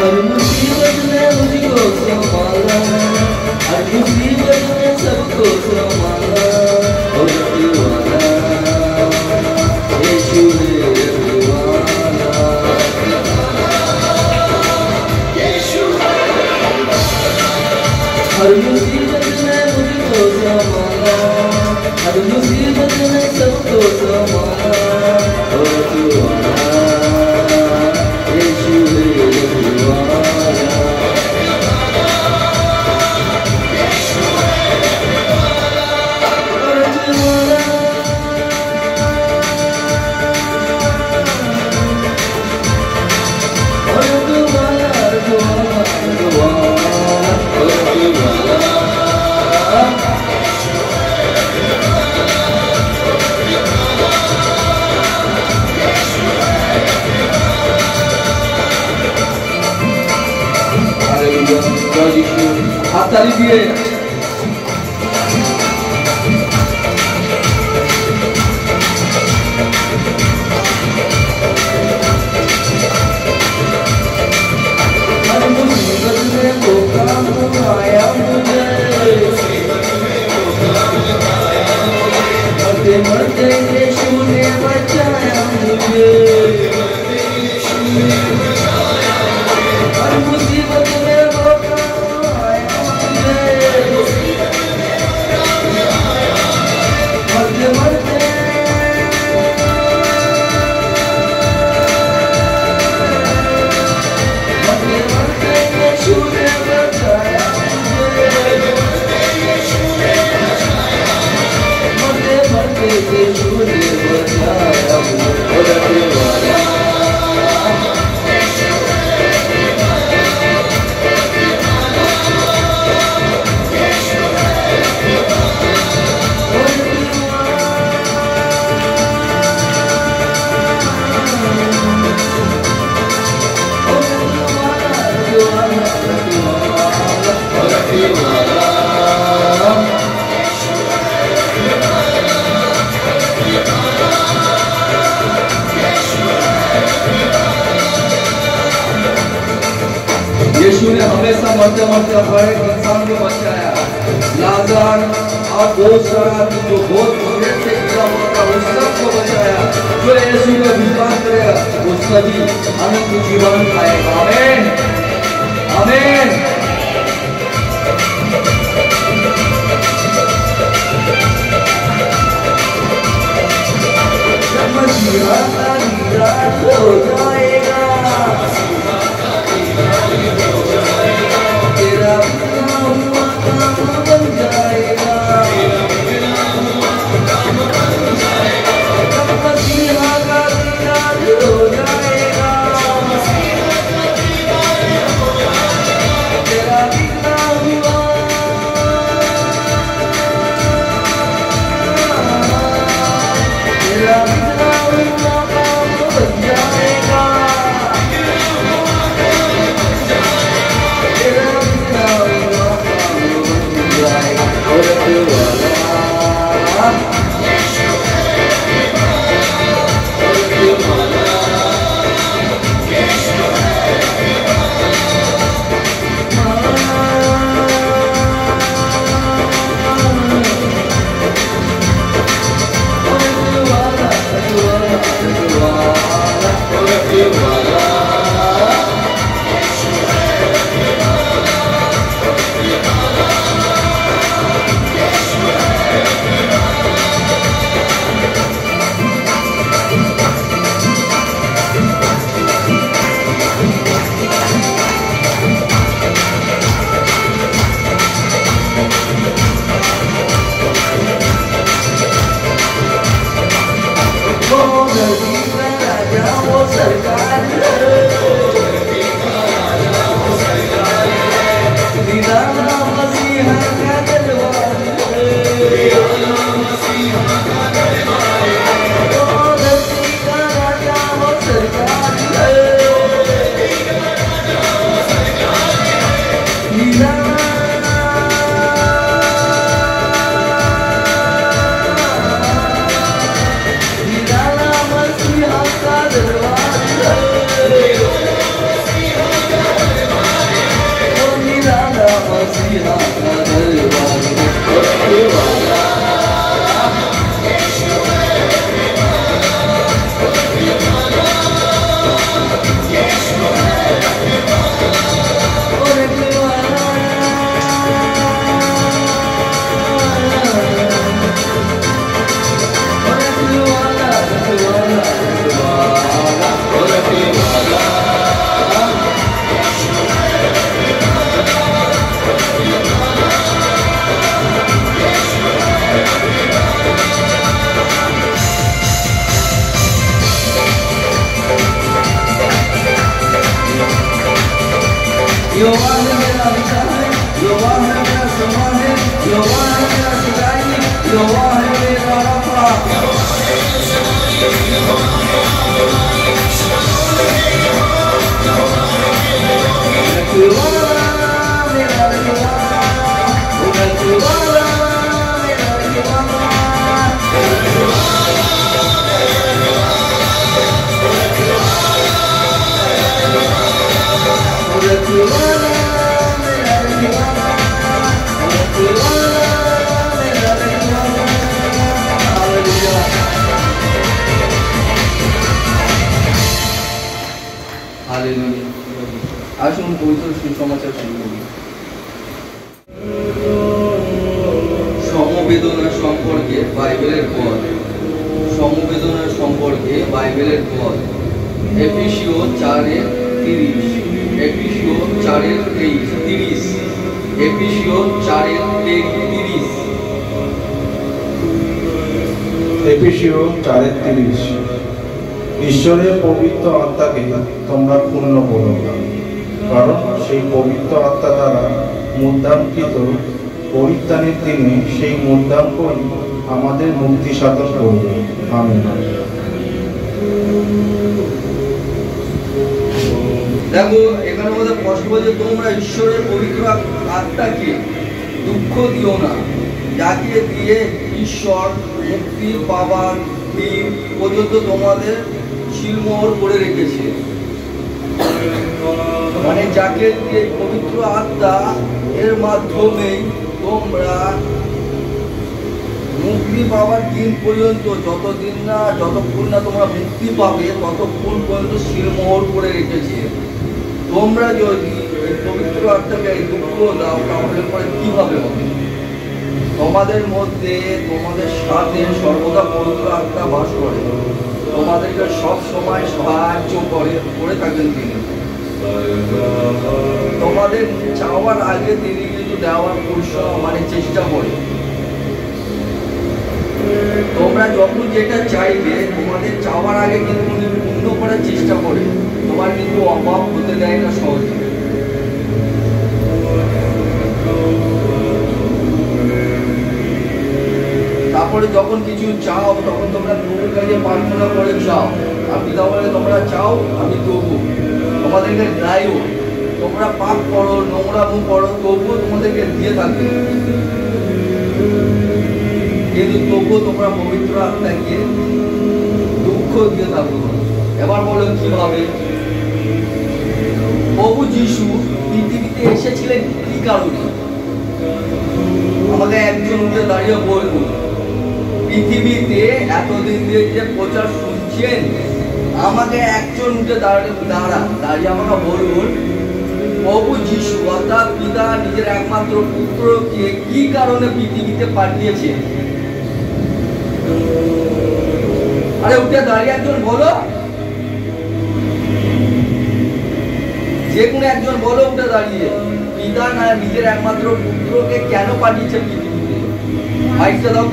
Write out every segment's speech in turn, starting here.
हर मुसीबत में मुझको संभाला, हर मुसीबत में सबको संभाला। और रखवाला यीशु है रखवाला, हर मुसीबत में मुझको संभाला, हर मुसीबत में सबको संभाला। और रखवाला यीशु है रखवाला, हाथ ताली दिए। हर मुसीबत में वो काम आया मुझे, मरते मरते यीशु ने बचाया मुझे। हर मुसीबत में वो काम आया मुझे, मरते मरते यीशु ने बचाया मुझे। मरते मरते यीशु ने बचाया मुझे। यीशु ने हमेशा मरते मरते हर एक इंसान को बचाया। लाज़र और दूसरा जो बहुत बुरे से गिरा हुआ था उस सबको बचाया। जो यीशु का विश्वास करेगा वो सभी अनंत जीवन पाएगा। आमीन आमीन। जब मसीहा का दीदार हो जाएगा, तेरा बिना हुआ काम बन जाएगा। जब मसीहा का दीदार हो जाएगा, तेरा बिना हुआ काम बन जाएगा। আসুন পবিত্র সুসমাচার শুরু করি। সমবেদনা সম্পর্কে বাইবেলের পদ। সমবেদনা সম্পর্কে বাইবেলের পদ। এফেসীয় 4:30, এফেসীয় 4:30, এফেসীয় 4:30, এফেসীয় 4:30। ঈশ্বরের পবিত্র আত্মাকে তোমরা পূর্ণ করো, কারণ সেই পবিত্র আত্মা দ্বারা মুদ্রাঙ্কিত পরিত্রাণের দিনে সেই মুদ্রাঙ্কই আমাদের মুক্তি সাধন করবে। আমিন। দেখো এখানে আমাদের স্পষ্ট বলছে, তোমরা ঈশ্বরের পবিত্র আত্মাকে দুঃখ দিও না, যাকে দিয়ে ঈশ্বর মুক্তি পাবার দিন পর্যন্ত তোমাদের শিলমোহর করে রেখেছে। মানে যাকে দিয়ে পবিত্র আত্মা এর মাধ্যমেই তোমরা মুক্তি পাওয়ার দিন পর্যন্ত, যতক্ষণ না তোমরা মুক্তি পাবে ততক্ষণ পর্যন্ত শিলমোহর করে রেখেছে। তোমরা যদি এই পবিত্র আত্মাকে দুঃখ দাও তাহলে পরে কিভাবে হবে? তোমাদের মধ্যে, তোমাদের সাথে সর্বদা পবিত্র আত্মা বাস করে, তোমাদেরকে সব সময় সাহায্য করে থাকেন তিনি। তোমাদের চাওয়ার আগে তিনি কিন্তু দেওয়ার পরিশ্রম মানে চেষ্টা করে। তোমরা যখন যেটা চাইবে তোমাদের চাওয়ার আগে কিন্তু উনি পূর্ণ করার চেষ্টা করে, তোমার কিন্তু অভাব হতে দেয় না সহজে। তারপরে যখন কিছু চাও তখন তোমরা প্রভুর কাছে প্রার্থনা করে চাও, আর পিতা বলে তোমরা চাও আমি তবু তোমাদেরকে দেয়ও। তোমরা পাপ করো, নোংরামো করো, তবুও তোমাদেরকে দিয়ে থাকবে, কিন্তু তবুও তোমরা পবিত্র আত্মাকে দুঃখ দিয়ে থাকো। এবার বলো কিভাবে? প্রভু যিশু পৃথিবীতে এসেছিলেন কি কারণে? আমাকে একজন উঠে দাঁড়িয়ে বলবো, পৃথিবীতে এতদিন দিয়ে যে প্রচার শুনছেন, আমাকে একজন উঠে দাঁড়িয়ে আমাকে বলুন, প্রভু যিশু অর্থাৎ পিতা নিজের একমাত্র পুত্রকে কি কারণে পৃথিবীতে পাঠিয়েছে? আরে উঠে দাঁড়িয়ে একজন বলো, যে কোনো একজন বলো উঠে দাঁড়িয়ে, পিতা না নিজের একমাত্র পুত্রকে কেন পাঠিয়েছে পৃথিবীতে? মাইকটা দাও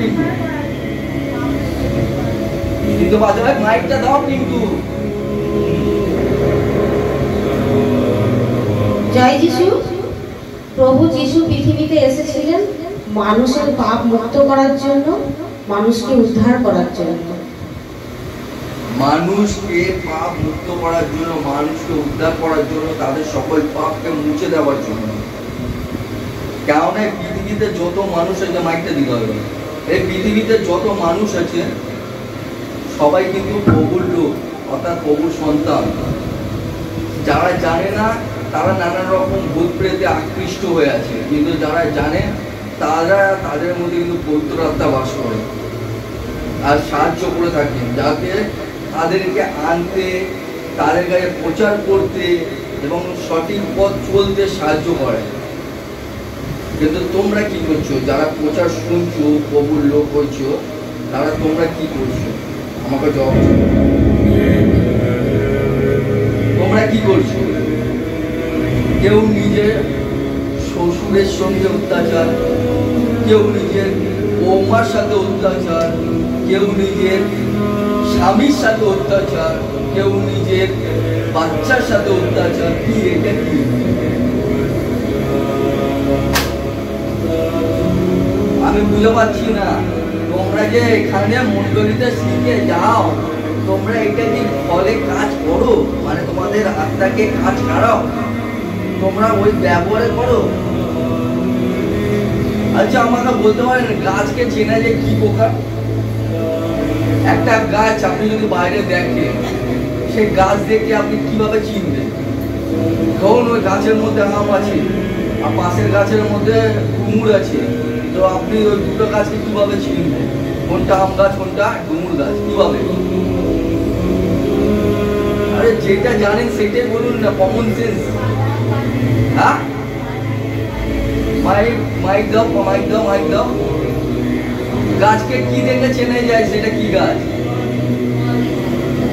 কিন্তু বাজারে মাইকটা দাও কিন্তু। জয় যিশু। প্রভু যিশু পৃথিবীতে এসেছিলেন মানুষের পাপ মুক্ত করার জন্য, মানুষকে উদ্ধার করার জন্য। মানুষকে পাপ মুক্ত করার জন্য, মানুষকে উদ্ধার করার জন্য, তাদের সকল পাপকে মুছে দেওয়ার জন্য। কেননা পৃথিবীতে যত মানুষ আছে, মাইকটা দিতে হবে, এই পৃথিবীতে যত মানুষ আছে সবাই কিন্তু প্রভুর লোক অর্থাৎ প্রভুর সন্তান। যারা জানে না তারা নানা রকম ভূত প্রেতে আকৃষ্ট হয়ে আছে, কিন্তু যারা জানে তাদের মধ্যে কিন্তু পবিত্র আত্মা বাস করে আর সাহায্য করে থাকেন, যাতে তাদেরকে আনতে, তাদের কাছে প্রচার করতে এবং সঠিক পথ চলতে সাহায্য করে। কিন্তু তোমরা কি করছো? যারা প্রচার শুনছো, প্রভুর লোক হয়েছো, তারা তোমরা কি করছো? আমাকে জবাব দিও। তোমরা কি করছো? কেউ নিজের শ্বশুরের সঙ্গে অত্যাচার, কেউ নিজের বৌমার সাথে অত্যাচার, কেউ নিজের স্বামীর সাথে অত্যাচার, কেউ নিজের বাচ্চার সাথে অত্যাচার। কি এটা কি? আমি বুঝতে পারছি না। তোমরা যে এখানে মন্ডলীতে শিখে যাও, তোমরা এটা কি ফলে কাজ করো, মানে তোমাদের আত্মাকে কাজ করাও, তোমরা ওই ব্যবহারে করো? আচ্ছা আমাকে বলতে পারেন গাছকে চেনা যায় কি প্রকার? একটা গাছ আপনি যদি বাইরে দেখেন, সেই গাছ দেখে আপনি কিভাবে চিনবেন? ধরুন ওই গাছের মধ্যে আম আছে আর পাশের গাছের মধ্যে ডুমুর আছে, তো আপনি ওই দুটো গাছকে কিভাবে চিনবেন? কোনটা আম গাছ কোনটা ডুমুর গাছ কিভাবে? আরে যেটা জানেন সেটাই বলুন না, কমন সেন্স। হ্যাঁ, মাইক দাও, মাইক দাও, মাইক দাও। গাছকে কি দেখে চেনা যায়? সেটা কি গাছ?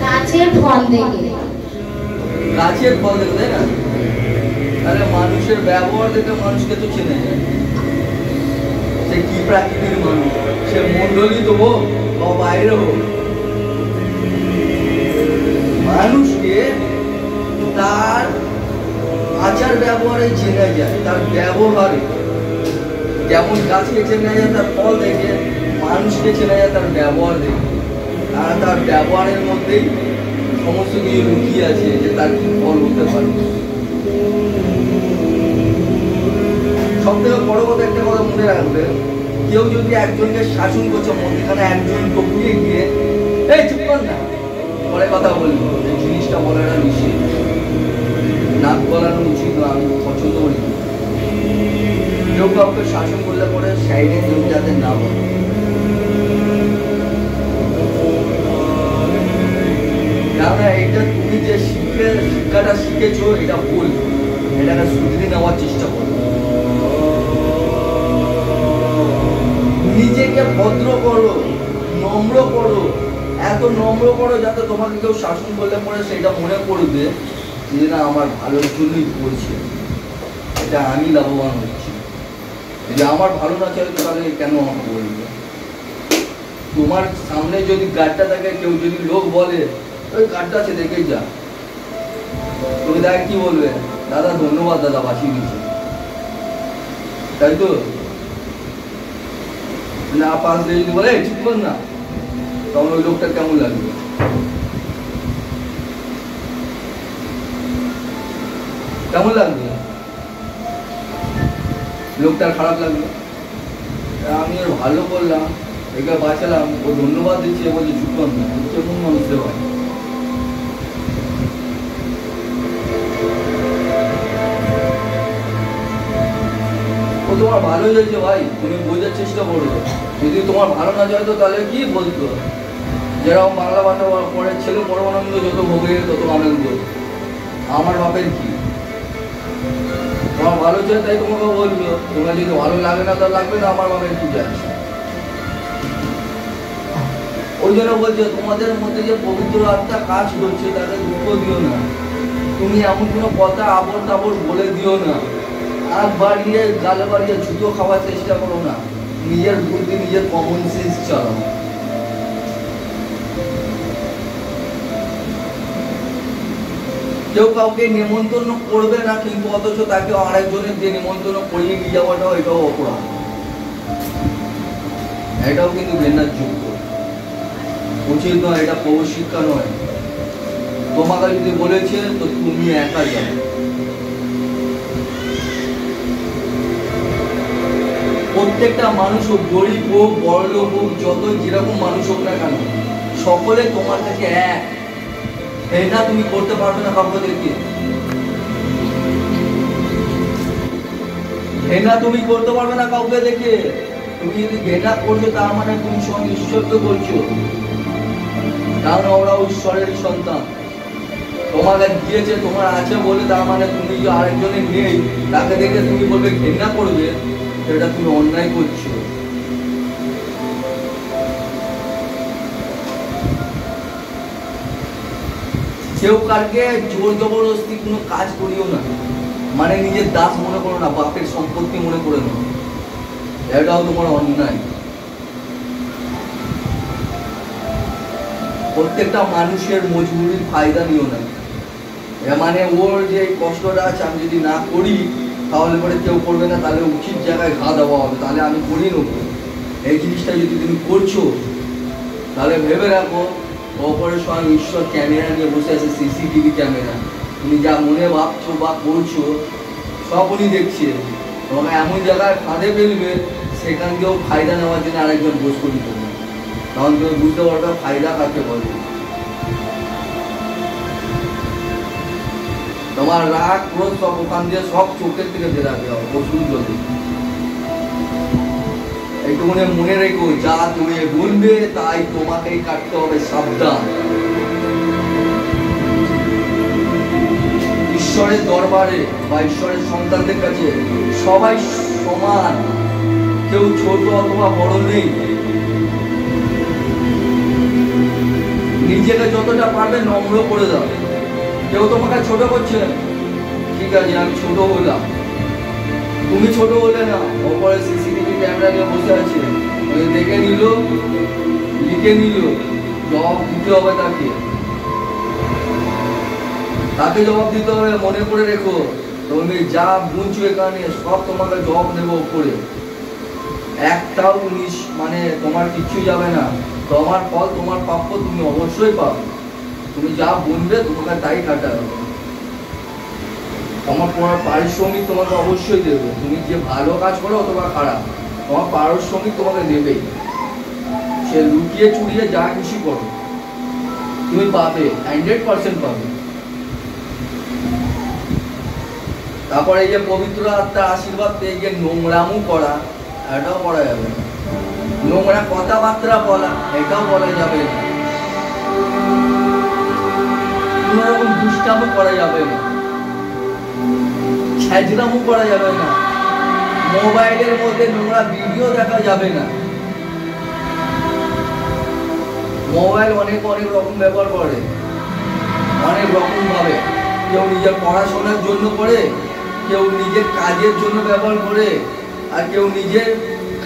গাছের ফল দেখে। গাছের ফল দেখে, তাই না? তাহলে মানুষের ব্যবহার দেখে মানুষকে তো চেনা যায়। সে কি প্রাকৃতিক মানুষ, সে মন্ডলিত হোক বা বাইরে হোক, মানুষকে তার আচার ব্যবহারে চেনা যায়, তার ব্যবহারে। যেমন গাছকে চেনা যায় তার ফল দেখে, মানুষকে চেনা যায় তার ব্যবহার দেখে। আর তার ব্যবহারের মধ্যেই সমস্ত কিছু লুকিয়ে আছে যে তার কি ফল হতে পারে। সব থেকে বড় কথা একটা কথা মনে রাখবেন, কেউ যদি একজনকে শাসন করছে, মধ্যখানে একজন টপিয়ে গিয়ে এই চুপ কর না, পরে কথা বলবো, এই জিনিসটা বলাটা নিষেধ, নাক গলানো উচিত না, আমি পছন্দ করি না। কেউ কাউকে শাসন করলে পরে সাইডে কেউ যাতে না বলে। না, এটা তুমি যে শিক্ষাটা শিখেছো এটা ভুল, এটাকে শুধরে নেওয়ার চেষ্টা করো। নিজেকে ভদ্র করো, নম্র করো, এত নম্র করো যাতে তোমাকে কেউ শাসন করলে পরে সেটা মনে করবে যে না আমার ভালোর জন্যই করছে, এটা আমি লাভবান হচ্ছি। যদি আমার ভালো না চাই তাহলে কেন আমাকে বলবে? তোমার সামনে যদি গাড়িটা থাকে, কেউ যদি লোক বলে ওই গাড়িটা আছে দেখেই যা, তুমি দেখ কি বলবে? দাদা ধন্যবাদ, দাদা বাঁচিয়ে দিচ্ছে, তাই তো? না পাশ দিয়ে যদি বলে ঠিক কর না, তখন ওই লোকটা কেমন লাগবে? কেমন লাগবে? লোকটার খারাপ লাগবে। আমি ওর ভালো বললাম, একে বাঁচালাম, ও ধন্যবাদ দিচ্ছে, বলছে চুপ কর না, কেমন মানুষদের হয়। ও তোমার ভালো হয়েছে ভাই, তুমি বোঝার চেষ্টা করো। যদি তোমার ভালো না যায় তো তাহলে কি বলতো? যেরকম বাংলা ভাষা পড়ে ছেলে পরমানন্দ, যত ভোগে তত আনন্দ। আমার বাপের কি, তোমার ভালো চাই তাই তোমাকে বললো, তোমার যদি ভালো লাগে না তা লাগবে না, আমার বাপের কি যায়? ওই জন্য বলছে তোমাদের মধ্যে যে পবিত্র আত্মা কাজ করছে তাকে দুঃখ দিও না। তুমি এমন কোনো কথা আবর তাবর বলে দিও না, আগ বাড়িয়ে গাল বাড়িয়ে জুতো খাওয়ার চেষ্টা করো না, নিজের বুদ্ধি নিজের কমন সেন্স চালাও। কেউ কাউকে নিমন্ত্রণ করবে না, কিন্তু অথচ তাকে আরেকজনের দিয়ে নিমন্ত্রণ করিয়ে নিয়ে যাওয়াটাও এটাও অপরাধ, এটাও কিন্তু ঘেন্নার যোগ্য, উচিত নয়, এটা প্রভু শিক্ষা নয়। তোমাকে যদি বলেছে তো তুমি একা যাও। প্রত্যেকটা মানুষ হোক, গরিব হোক বড়লোক হোক, যত যেরকম মানুষ হোক না কেন, সকলে তোমার কাছে এক। এটা তুমি করতে পারবে না কাউকে দেখে, ঘৃণা তুমি করতে পারবে না কাউকে দেখে। তুমি যদি ঘৃণা করছো তার মানে তুমি সঙ্গে ঈশ্বরকে বলছো, কারণ ওরা ঈশ্বরের সন্তান। তোমাকে দিয়েছে, তোমার আছে বলে তার মানে তুমি যে আরেকজনের নেই তাকে দেখে তুমি বলবে ঘৃণা করবে, সেটা তুমি অন্যায় করছো। কেউ কারকে জোর জবরদস্তি কোনো কাজ করিও না, মানে নিজের দাস মনে করো না, বাপের সম্পত্তি মনে করে নাও, এটাও তোমার অন্যায়। প্রত্যেকটা মানুষের মজবুরির ফায়দা নিও না, মানে ওর যে কষ্টটা আছে আমি যদি না করি তাহলে পরে কেউ করবে না, তাহলে উচিত জায়গায় ঘা দেওয়া হবে, তাহলে আমি করি নেবো। এই জিনিসটা যদি তুমি করছো তাহলে ভেবে রাখো ওপরে স্বয়ং ঈশ্বর ক্যামেরা নিয়ে বসে আছে, সিসিটিভি ক্যামেরা। তুমি যা মনে ভাবছো বা করছো সব উনি দেখছে। তোমাকে এমন জায়গায় ফাঁদে ফেলবে, সেখান থেকেও ফায়দা নেওয়ার জন্য আরেকজন বস করি করবে। তখন তুমি বুঝতে পারবে ফায়দা কাকে বলে। তোমার রাগ ক্রোধ সব ওখান দিয়ে সব চোখের থেকে বেরাবে ওষুধ জলে। এইটুকুনি মনে রেখো, যা তুমি বলবে তাই তোমাকেই কাটতে হবে, সাবধান। ঈশ্বরের দরবারে বা ঈশ্বরের সন্তানদের কাছে সবাই সমান, কেউ ছোট অথবা বড় নেই। নিজেকে যতটা পারবে নম্র করে দাও। কেউ তোমাকে ছোট করছে, ঠিক আছে আমি ছোট হলাম, তুমি ছোট হলে না। ওপরে সিসিটিভি ক্যামেরা নিয়ে বসে আছে, দেখে নিল, লিখে নিল, জবাব দিতে হবে তাকে। তাকে জবাব দিতে হবে। মনে করে রেখো, তুমি যা বুঝছো এখানে সব তোমাকে জবাব দেবো উপরে। একটাও মানে তোমার কিচ্ছু যাবে না। তোমার ফল, তোমার প্রাপ্য তুমি অবশ্যই পাবে। তুমি যা বলবে তোমাকে তাই কাটাবে। তোমার পারিশ্রমিক তোমাকে অবশ্যই দেবে। তুমি যে ভালো কাজ করো অথবা খারাপ, তোমার পারিশ্রমিক তোমাকে দেবেই। সে লুকিয়ে চুরিয়ে যা খুশি করো, তুমি পাবে, 100% পাবে। তারপরে এই যে পবিত্র আত্মার আশীর্বাদ পেয়ে গিয়ে নোংরামও করা, এটাও করা যাবে না। নোংরা কথাবার্তা বলা, এটাও বলা যাবে না। কোন রকম দুষ্টামও করা যাবে না, ছ্যাজরামও করা যাবে না। মোবাইলের মধ্যে নোংরা ভিডিও দেখা যাবে না। মোবাইল অনেক রকম ব্যবহার করে, অনেক রকম ভাবে। কেউ নিজের পড়াশোনার জন্য করে, কেউ নিজের কাজের জন্য ব্যবহার করে, আর কেউ নিজের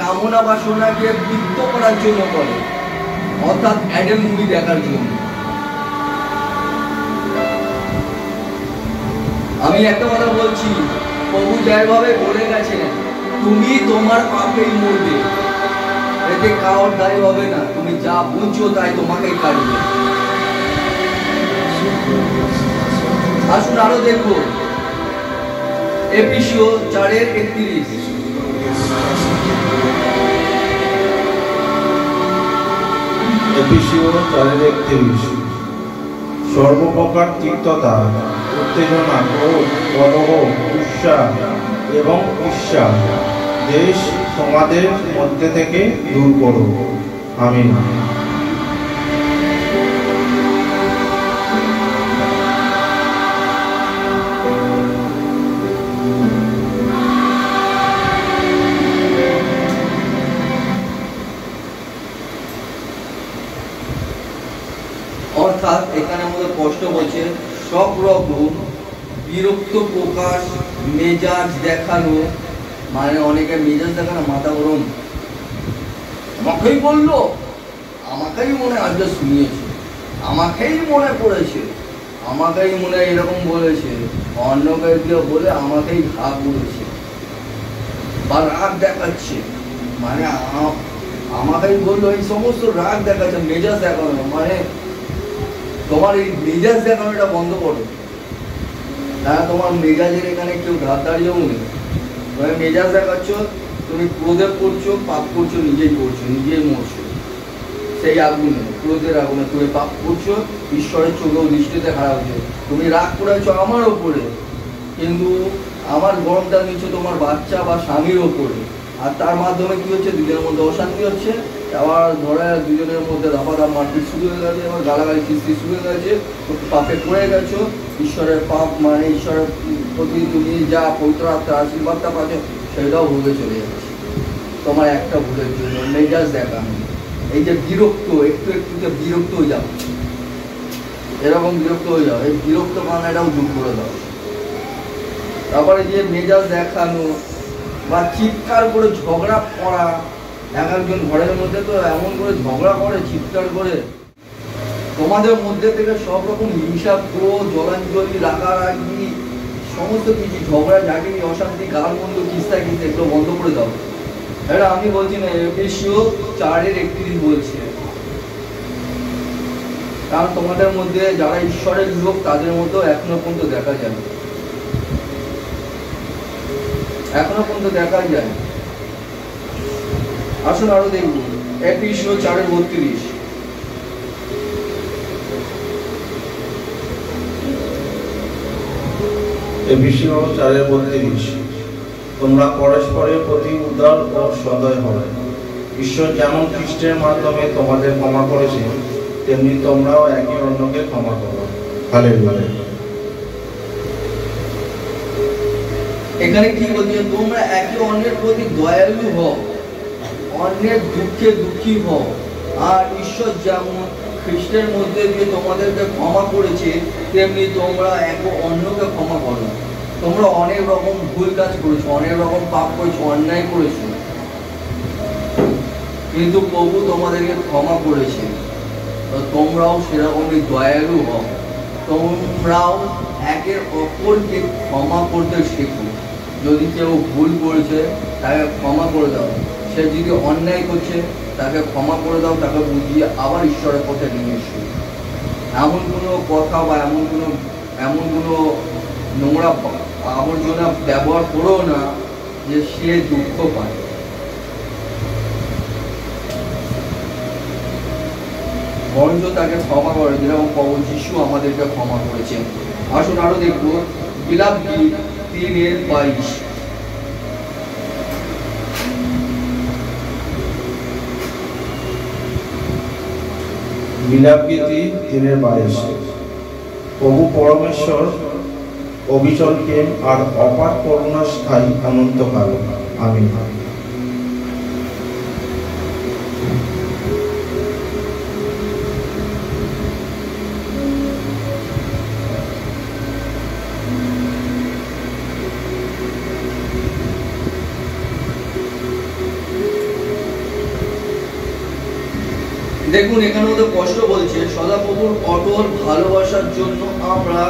কামনা বাসনাকে তৃপ্ত করার জন্য করে, অর্থাৎ অ্যাডেল মুভি দেখার জন্য। আমি একটা কথা বলছি, প্রভু যেভাবে বলে গেছেন, তুমি তোমার পাপেই মরবে, এতে কারোর দায় হবে না। তুমি যা বুঝছো তাই তোমাকেই কাটবে। আসুন আরো দেখো, এফেসীয় 4:31। এফেসীয় 4:31। সর্বপ্রকার তিক্ততা, উত্তেজনা, ক্রোধ, কলহ, উৎসাহ এবং ঈর্ষা দেশ তোমাদের মধ্যে থেকে দূর করো। আমিন। অর্থাৎ এখানে আমাদের কষ্ট বলছে সব রকম বিরক্ত প্রকাশ, মেজাজ দেখানো। মানে অনেকে মেজাজ দেখানো, মাথা গরম, আমাকেই বললো, আমাকেই মনে আজকে শুনিয়েছে, আমাকেই মনে পড়েছে, আমাকেই মনে এরকম বলেছে, অন্যকে দিয়ে বলে আমাকেই ঘা বলেছে, বা রাগ দেখাচ্ছে। মানে আমাকেই বললো, এই সমস্ত রাগ দেখাচ্ছে, মেজাজ দেখানো। মানে তোমার এই মেজাজ দেখানোটা বন্ধ করো। হ্যাঁ, তোমার মেজাজের এখানে কেউ ধার দাঁড়িয়েও নেই। তুমি মেজাজ দেখাচ্ছ, তুমি ক্রোধে করছো, পাপ করছো, নিজেই করছো, নিজেই মরছো। সেই আগুনে, ক্রোধের আগুনে তুমি পাপ করছো, ঈশ্বরের চোখেও দৃষ্টিতে খারাপ হচ্ছে। তুমি রাগ করেছো আমার ওপরে, কিন্তু আমার গরমটা নিচ্ছ তোমার বাচ্চা বা স্বামীর ওপরে। আর তার মাধ্যমে কি হচ্ছে, দুজনের মধ্যে অশান্তি হচ্ছে। আবার ধরে দুজনের মধ্যে দাপাদাপ মারপিট শুরু হয়ে গেছে, এবার গালাগালি কিস্তি শুরু হয়ে গেছে, পাপে পড়ে গেছো। ঈশ্বরের পাপ মানে ঈশ্বরের প্রতি তুমি যা পবিত্র আত্মার আশীর্বাদটা পাচ্ছ সেটাও ভুলে চলে যাচ্ছে তোমার একটা ভুলের জন্য। মেজাজ দেখানো, এই যে বিরক্ত, একটু একটুতে বিরক্ত হয়ে যাও, এরকম বিরক্ত হয়ে যাও, এই বিরক্ত মানাটাও দূর করে দাও। তারপরে যে মেজাজ দেখানো বা চিৎকার করে ঝগড়া করা, এক একজন ঘরের মধ্যে তো এমন করে ঝগড়া করে, চিৎকার করে। তোমাদের মধ্যে থেকে সব রকম হিংসা, ক্রোধ, জলাঞ্জলি, রাগারাগি, সমস্ত কিছু ঝগড়া ঝাঁকি, অশান্তি, গালমন্দ, কিস্তা কিস্তা, এগুলো বন্ধ করে দাও। এটা আমি বলছি না, এফেসীয় 4:31 বলছে। কারণ তোমাদের মধ্যে যারা ঈশ্বরের লোক তাদের মতো এখনো পর্যন্ত দেখা যায়, এখনো পর্যন্ত দেখা যায়। আসুন আরো দেখব এফেসীয় 4:32। এফেসীয় 4:32 তোমরা পরস্পরের প্রতি উদার ও সদয় হও। ঈশ্বর যেমন খ্রিস্টের মাধ্যমে তোমাদের ক্ষমা করেছে, তেমনি তোমরাও একে অন্যকে ক্ষমা করো। হালেলুয়া। এখানে কি বলছে? তোমরা একে অন্যের প্রতি দয়ালু হও, অন্যের দুঃখে দুঃখী হও। আর ঈশ্বর যেমন খ্রিস্টের মধ্যে দিয়ে তোমাদেরকে ক্ষমা করেছে, তেমনি তোমরা একে অন্যকে ক্ষমা করো। তোমরা অনেক রকম ভুল কাজ করেছো, অনেক রকম পাপ করেছো, অন্যায় করেছো, কিন্তু প্রভু তোমাদেরকে ক্ষমা করেছে। তো তোমরাও সেরকমই দয়ালু হও, তোমরাও একের অপরকে ক্ষমা করতে শেখো। যদি কেউ ভুল করেছে তাকে ক্ষমা করে দাও, সে যদি অন্যায় করছে তাকে ক্ষমা করে দাও, তাকে বুঝিয়ে আবার ঈশ্বরের পথে নিয়ে এসো। এমন কোনো কথা বা এমন কোনো নোংরা আবর্জনা ব্যবহার করো না যে সে দুঃখ পায়। বরঞ্চ তাকে ক্ষমা করে, যেরকম প্রভু যিশু আমাদেরকে ক্ষমা করেছেন। আসুন আরো দেখবো বিলাপগীত 3:22। বিলাপগীতি 3:22 প্রভু পরমেশ্বর অবিচল প্রেম আর অপার করুণা স্থায়ী অনন্তকাল। আমিন। দেখুন এখানে ওদের কষ্ট বলছে, সদাপ্রভুর অটল ভালোবাসার জন্য আমরা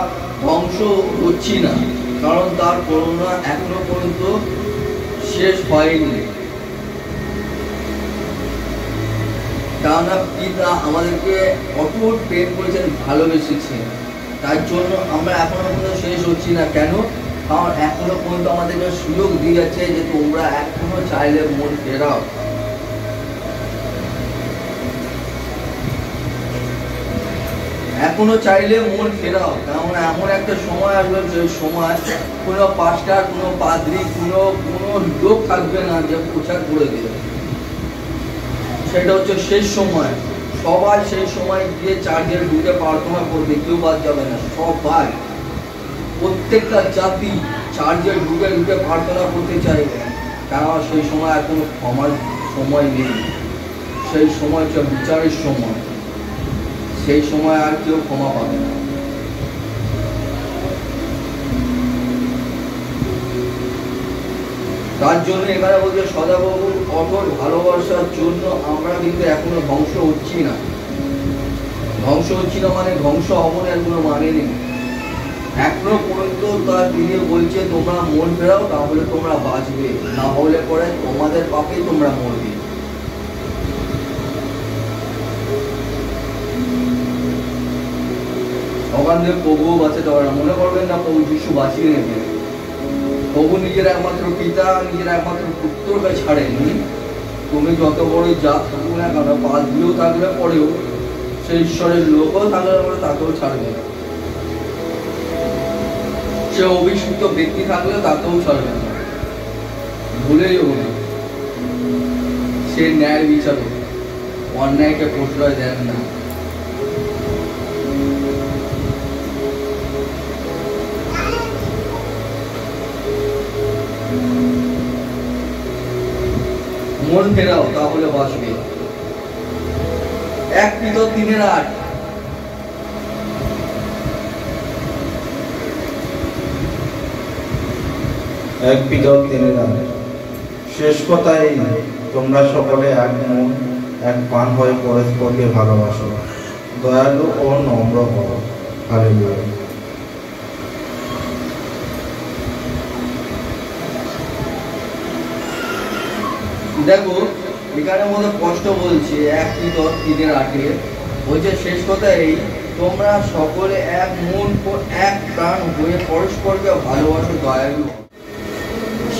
ধ্বংস হচ্ছি না, কারণ তার করুণা এখনো পর্যন্ত শেষ হয়নি। কেননা পিতা আমাদেরকে অটল প্রেম করেছেন, ভালোবেসেছেন, তার জন্য আমরা এখনো পর্যন্ত শেষ হচ্ছি না। কেন? কারণ এখনো পর্যন্ত আমাদেরকে সুযোগ দিয়ে যাচ্ছে যে তোমরা এখনো চাইলে মন ফেরাও। এখনো চাইলে মন ফেরাও, কারণ এমন একটা সময় আসবে যে সময় কোনো পাস্টার, কোনো পাদ্রী, কোনো লোক থাকবে না যে প্রচার করে দেবে। সেটা হচ্ছে শেষ সময়। সবাই সেই সময় গিয়ে চার্চের ঢুকে প্রার্থনা করবে, কেউ বাদ যাবে না। সবাই, প্রত্যেকটা জাতি চার্চে ঢুকে ঢুকে প্রার্থনা করতে চাইবে, কারণ সেই সময় আর কোনো ক্ষমার সময় নেই। সেই সময় হচ্ছে বিচারের সময়, সেই সময় আর কেউ ক্ষমা পাবে না। তার জন্য এখানে বলছে সদাপ্রভুর অটল ভালোবাসার জন্য আমরা কিন্তু এখনো ধ্বংস হচ্ছি না। ধ্বংস হচ্ছি না মানে ধ্বংস হব না, এর কোনো মানে নেই। এখনো পর্যন্ত তার তিনি বলছে তোমরা মন ফেরাও, তাহলে তোমরা বাঁচবে, না হলে পরে তোমাদের পাপে তোমরা মরবে। ওখান থেকে প্রভুও বাঁচাতে পারে না। মনে করবেন না প্রভু যিশু বাঁচিয়ে নেবে। প্রভু নিজের একমাত্র পিতা, নিজের একমাত্র পুত্রকে ছাড়েনি। তুমি যত বড় জাত থাকুক না কেন, পাঁচ দিয়েও থাকলে পরেও, সেই ঈশ্বরের লোকও থাকলে পরে তাকেও ছাড়বে না। সে অভিষিক্ত ব্যক্তি থাকলে তাকেও ছাড়বে না। ভুলে যাবো না, সে ন্যায় বিচারক, অন্যায়কে প্রশ্রয় দেন না। মন ফেরাও, তাহলে বাঁচবে। 1 পিতর 3:8। শেষ কথা এই, তোমরা সকলে এক মন এক প্রাণ হয়ে পরস্পরকে ভালোবাসো, দয়ালু ও নম্র হও। হালেলুয়া। দেখো এখানে মধ্যে কষ্ট বলছে 1 পিতর 3:8। বলছে শেষ কথা এই, তোমরা সকলে এক মন ও এক প্রাণ হয়ে পরস্পরকে ভালোবাসো, দয়ালু।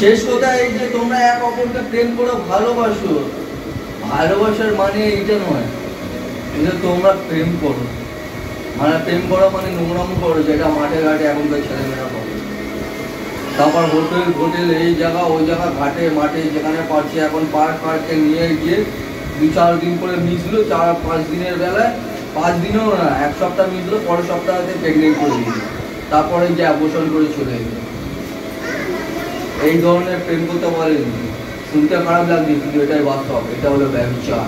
শেষ কথা এই যে তোমরা এক অপরকে প্রেম করে ভালোবাসো। ভালোবাসার মানে এইটা নয় যে তোমরা প্রেম করো, মানে প্রেম করো মানে নোংরাম করো, যেটা মাঠে ঘাটে এখনকার ছেলেমেয়েরা করে। তারপর হোটেল এই জায়গা ওই জায়গা, ঘাটে মাঠে যেখানে পারছে এখন পার্কে নিয়ে গিয়ে 2-4 দিন করে মিশলো, 4-5 দিনের বেলায়, 5 দিনও না 1 সপ্তাহ মিশলো, পরের সপ্তাহতে প্রেগনেন্ট করে দিল, তারপরে যে অ্যাবর্শন করে চলে এলো। এই ধরনের প্রেম করতে বলেনি, শুনতে খারাপ লাগছে কিন্তু এটাই বাস্তব, এটা হলো ব্যভিচার।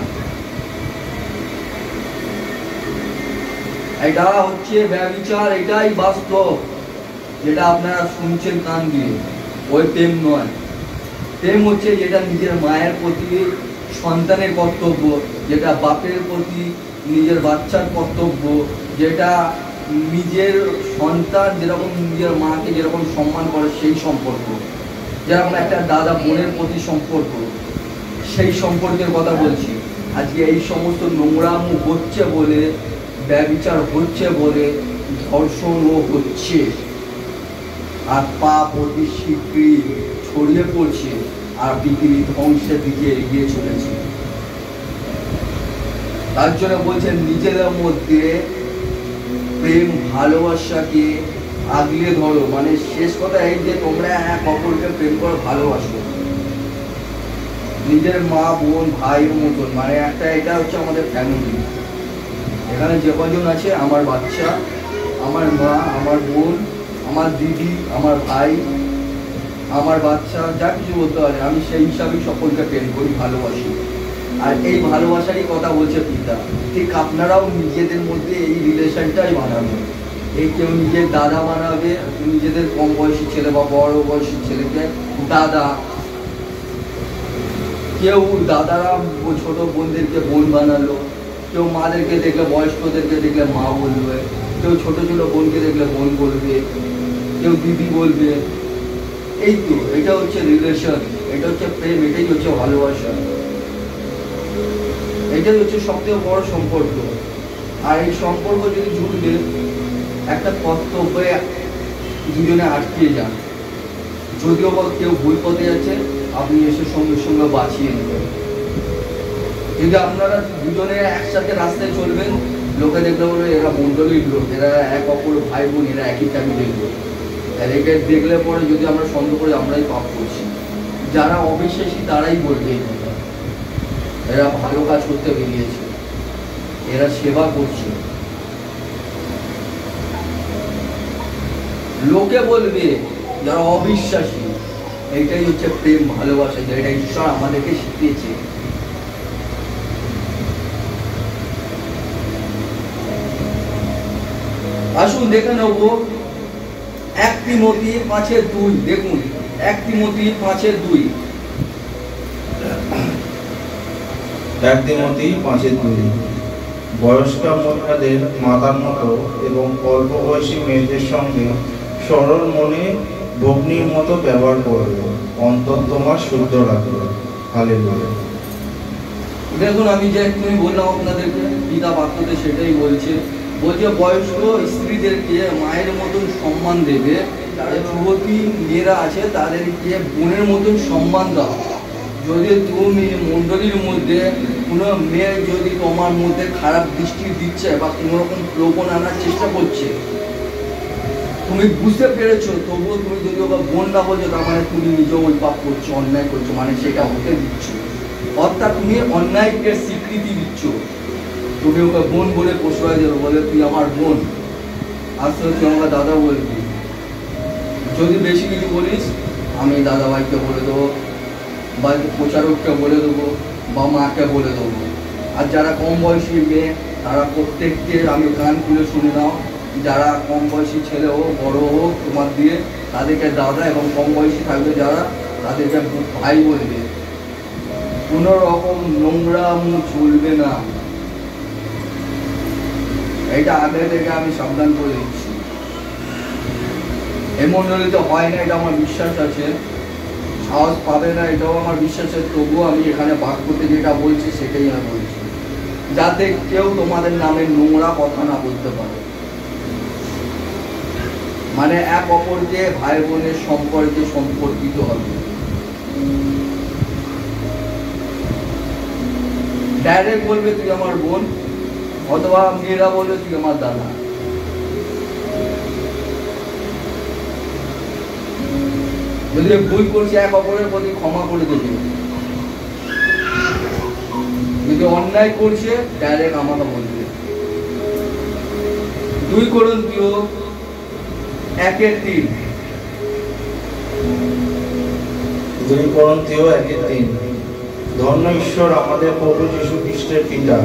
এটা হচ্ছে ব্যভিচার, এটাই বাস্তব, যেটা আপনারা শুনছেন কান দিয়ে। ওই প্রেম নয়, প্রেম হচ্ছে যেটা নিজের মায়ের প্রতি সন্তানের কর্তব্য, যেটা বাপের প্রতি নিজের বাচ্চার কর্তব্য, যেটা নিজের সন্তান যেরকম নিজের মাকে যেরকম সম্মান করে সেই সম্পর্ক, যেরকম একটা দাদা বোনের প্রতি সম্পর্ক, সেই সম্পর্কের কথা বলছি। আজকে এই সমস্ত নোংরাম হচ্ছে বলে, ব্যভিচার হচ্ছে বলে ধর্ষণও হচ্ছে, আর পাপ অতি শীঘ্রই ছড়িয়ে পড়ছে, আর পৃথিবী ধ্বংসের দিকে এগিয়ে চলেছে। তার জন্য বলছেন নিজেদের মধ্যে প্রেম ভালোবাসাকে আগলে ধরো। মানে শেষ কথা এই যে তোমরা এক অপরকে প্রেম করে ভালোবাসো, নিজের মা বোন ভাইয়ের মতন। মানে একটা এটা হচ্ছে আমাদের ফ্যামিলি, এখানে যে কজন আছে, আমার বাচ্চা, আমার মা, আমার বোন, আমার দিদি, আমার ভাই, আমার বাচ্চা, যা কিছু বলতে পারে, আমি সেই হিসাবেই সকলকে প্রেম করি, ভালোবাসি। আর এই ভালোবাসারই কথা বলছে পিতা, ঠিক আপনারাও নিজেদের মধ্যে এই রিলেশনটাই বানাবেন। এই কেউ নিজের দাদা বানাবে, নিজেদের কম বয়সী ছেলে বা বড় বয়সী ছেলেকে দাদা, কেউ দাদারা ছোট বোনদেরকে বোন বানালো, কেউ মাদেরকে দেখলে, বয়স্কদেরকে দেখলে মা বলবে, কেউ ছোট ছোট বোনকে দেখলে বোন বলবে, কেউ দিদি বলবে। এই তো এটা হচ্ছে রিলেশন, এটা হচ্ছে প্রেম, এটাই হচ্ছে ভালোবাসা, এটাই হচ্ছে সবথেকে বড় সম্পর্ক। আর এই সম্পর্ক যদি জুড়বে, একটা কর্তব্যে দুজনে আটকে যান, যদিও বা কেউ ভুল পথে যাচ্ছে, আপনি এসে সঙ্গে সঙ্গে বাঁচিয়ে নেবেন। যদি আপনারা দুজনে একসাথে রাস্তায় চলবেন, লোকে দেখলে বলে এরা মন্ডলীর লোক, এরা এক অপর ভাই বোন, এরা একই ফ্যামিলির লোক। এদেরকে দেখলে পরে যদি আমরা সন্দেহ করি, আমরাই পাপ করছি। যারা অবিশ্বাসী তারাই বলবে এই কথা, এরা ভালো কাজ করতে বেরিয়েছে, এরা সেবা করছে। লোকে বলবে যারা অবিশ্বাসী। এইটাই হচ্ছে প্রেম ভালোবাসা, যেটা ঈশ্বর আমাদেরকে শিখিয়েছে। আসুন দেখে নেব 1 তিমোথী 5:2। দেখুন 1 তিমোথী 5:2। 1 তিমোথী 5:2। বয়স্কা মহিলাদের মাতার মতো এবং অল্প বয়সী মেয়েদের সঙ্গে সরল মনে ভগ্নির মতো ব্যবহার করবে, অন্তর তোমার শুদ্ধ রাখবে। হালেলুয়া। দেখুন আমি যে এক্ষুনি বললাম আপনাদেরকে, পিতা বাক্যতে সেটাই বলছে বয়স্ক স্ত্রীদেরকে মায়ের মতন সম্মান দেবে, যারা যুবতী মেয়েরা আছে তাদেরকে বোনের মতন সম্মান দাও। যদি তুমি মণ্ডলীর মধ্যে কোনো মেয়ে যদি তোমার মধ্যে খারাপ দৃষ্টি দিচ্ছে বা কোনো রকম প্রলোভন আনার চেষ্টা করছে, তুমি বুঝতে পেরেছো, তবুও তুমি যদি ওকে বোন না বলছো, তার মানে তুমি নিজেও ওই পাপ করছো, অন্যায় করছো, মানে সেটা হতে দিচ্ছ। অর্থাৎ তুমি অন্যায়কে স্বীকৃতি দিচ্ছ। তুমি ওকে বোন বলে প্রশ্রয় দেবে, বলে তুই আমার বোন, আস্তে তুই আমাকে দাদা বলবি। যদি বেশি কিছু বলিস, আমি দাদা ভাইকে বলে দেবো, বা প্রচারককে বলে দেবো, বা মাকে বলে দেবো। আর যারা কম বয়সী মেয়ে, তারা প্রত্যেককে আমি কান খুলে শুনে নাও, যারা কম বয়সী ছেলে হোক বড় হোক তোমার দিয়ে, তাদেরকে দাদা, এবং কম বয়সী থাকবে যারা, তাদেরকে ভাই বলবে। কোনো রকম নোংরা মুখ চলবে না, এটা আগে থেকে আমি সাবধান করে দিচ্ছি। এমন হলে হয় না, এটা আমার বিশ্বাস আছে। সাহস পাবে না এটাও আমার বিশ্বাস আছে, তবুও আমি এখানে বাক্যতে যেটা বলছি সেটাই আমি বলছি। যাতে কেউ তোমাদের নামে নোংরা কথা না বলতে পারে। মানে এক অপরকে ভাই বোনের সম্পর্কে সম্পর্কিত হবে। ডাইরেক্ট বলবে তুই আমার বোন, অথবা মেয়েরা বলবে তুই আমার দাদা। যদি ভুল করছে এক অপরের প্রতি ক্ষমা করে দেবে, যদি অন্যায় করছে ডাইরেক্ট আমাকে বলবে। 2 কোরিন্থীয় 1:3। 2 কোরিন্থীয় 1:3। ধন্য ঈশ্বর আমাদের প্রভু যীশু খ্রিস্টের পিতা,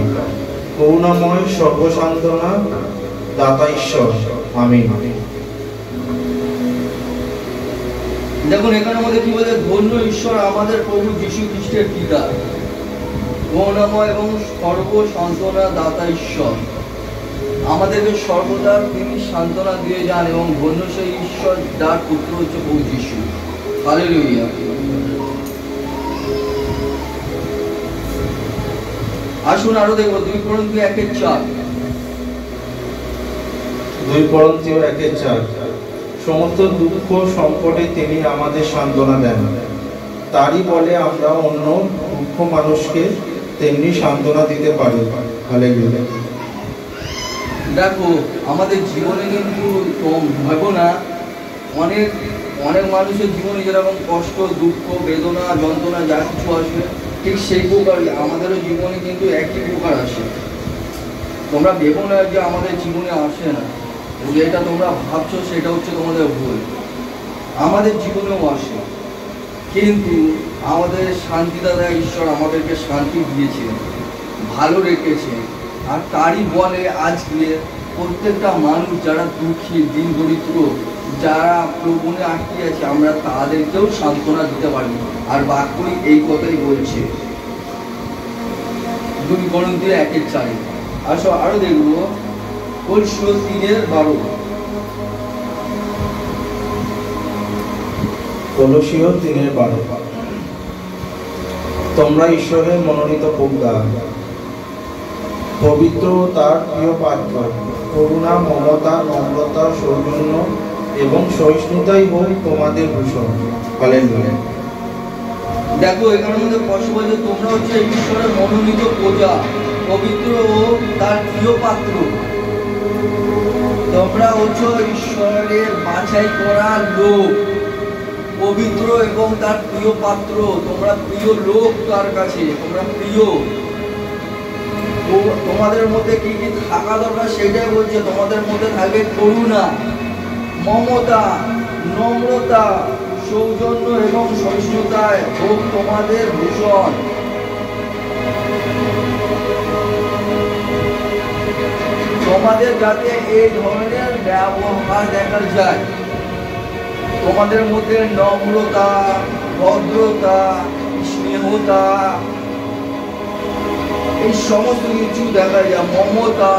করুণাময়, সর্বসান্ত্বনা দাতা ঈশ্বর। আমিন। দেখুন এখানে আমাদের কি বলে, ধন্য ঈশ্বর আমাদের প্রভু যীশু খ্রিস্টের পিতা, করুণাময় এবং সর্বসান্ত্বনা দাতা ঈশ্বর। আমাদেরকে সর্বদা তিনি সান্ত্বনা দিয়ে যান, এবং ধন্য সেই ঈশ্বর যার পুত্র হচ্ছে প্রভু যীশু। হালেলুয়া। আসুন আরো দেখবো 2 কোরিন্থীয় 1:4। 2 কোরিন্থীয় 1:4। সমস্ত দুঃখ সংকটে তিনি আমাদের সান্ত্বনা দেন, তারই বলে আমরা অন্য দুঃখ মানুষকে তেমনি সান্ত্বনা দিতে পারি। হালেলুয়া। দেখো আমাদের জীবনে কিন্তু ভাবো না, অনেক অনেক মানুষের জীবনে যেরকম কষ্ট, দুঃখ, বেদনা, যন্ত্রণা যা কিছু আসে, ঠিক সেই প্রকারই আমাদেরও জীবনে কিন্তু একই প্রকার আসে। তোমরা ভেবো না যে আমাদের জীবনে আসে না, যেটা তোমরা ভাবছো সেটা হচ্ছে তোমাদের ভুল। আমাদের জীবনেও আসে, কিন্তু আমাদের শান্তিদাতা ঈশ্বর আমাদেরকে শান্তি দিয়েছে, ভালো রেখেছে। আর তারই বলে আজকে প্রত্যেকটা মানুষ যারা দুঃখী, দিন দরিদ্র, যারা প্রবণে আটকে আছে, আমরা তাদেরকেও সান্ত্বনা দিতে পারি। আর বাক্যই এই কথাই বলছে 2 কোরিন্থীয় 1:4। আসো আরো দেখবো কলসীয় 3:12। কলসীয় 3:12। তোমরা ঈশ্বরের মনোনীত প্রজ্ঞা, পবিত্র তার প্রিয় পাত্র, করুণা, মমতা, নম্রতা, সৌজন্য এবং সহিষ্ণুতাই হোক তোমাদের ভূষণ। হালেলুয়া। দেখো এখানের মধ্যে স্পষ্ট বলছে তোমরা হচ্ছে ঈশ্বরের মনোনীত প্রজা, পবিত্র ও তার প্রিয় পাত্র। তোমরা হচ্ছে ঈশ্বরের বাছাই করা লোক, পবিত্র এবং তার প্রিয় পাত্র। তোমরা প্রিয় লোক তার কাছে, তোমরা প্রিয়। তোমাদের মধ্যে কি কি থাকা দরকার সেটাই বলছে। তোমাদের মধ্যে থাকবে করুণা, মমতা, নম্রতা, সৌজন্য এবং সহিষ্ণুতায় হোক তোমাদের ভূষণ। তোমাদের যাতে এই ধরনের ব্যবহার দেখা যায়, তোমাদের মধ্যে নম্রতা, ভদ্রতা, স্নেহতা, এই সমস্ত কিছু দেখা যায়, মমতা,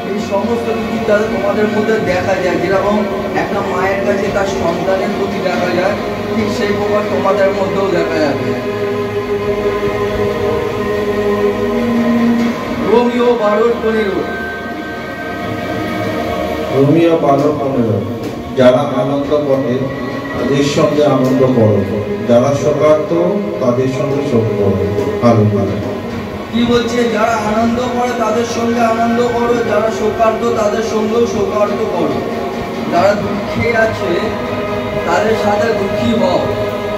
এই সমস্ত কিছু যাতে তোমাদের মধ্যে দেখা যায়। যেরকম একটা মায়ের কাছে তার সন্তানের প্রতি দেখা যায়, ঠিক সেই প্রকার তোমাদের মধ্যেও দেখা যাবে। রোমিও 12:15। রোমিও 12:15। যারা আনন্দ করে তাদের সঙ্গে আনন্দ করো, যারা শোকার্ত তাদের সঙ্গে শোক করো। হালেলুয়া। কি বলছে? যারা আনন্দ করে তাদের সঙ্গে আনন্দ করো, যারা শোকার্ত তাদের সঙ্গেও শোকার্ত করো। যারা দুঃখে আছে তাদের সাথে দুঃখী হও,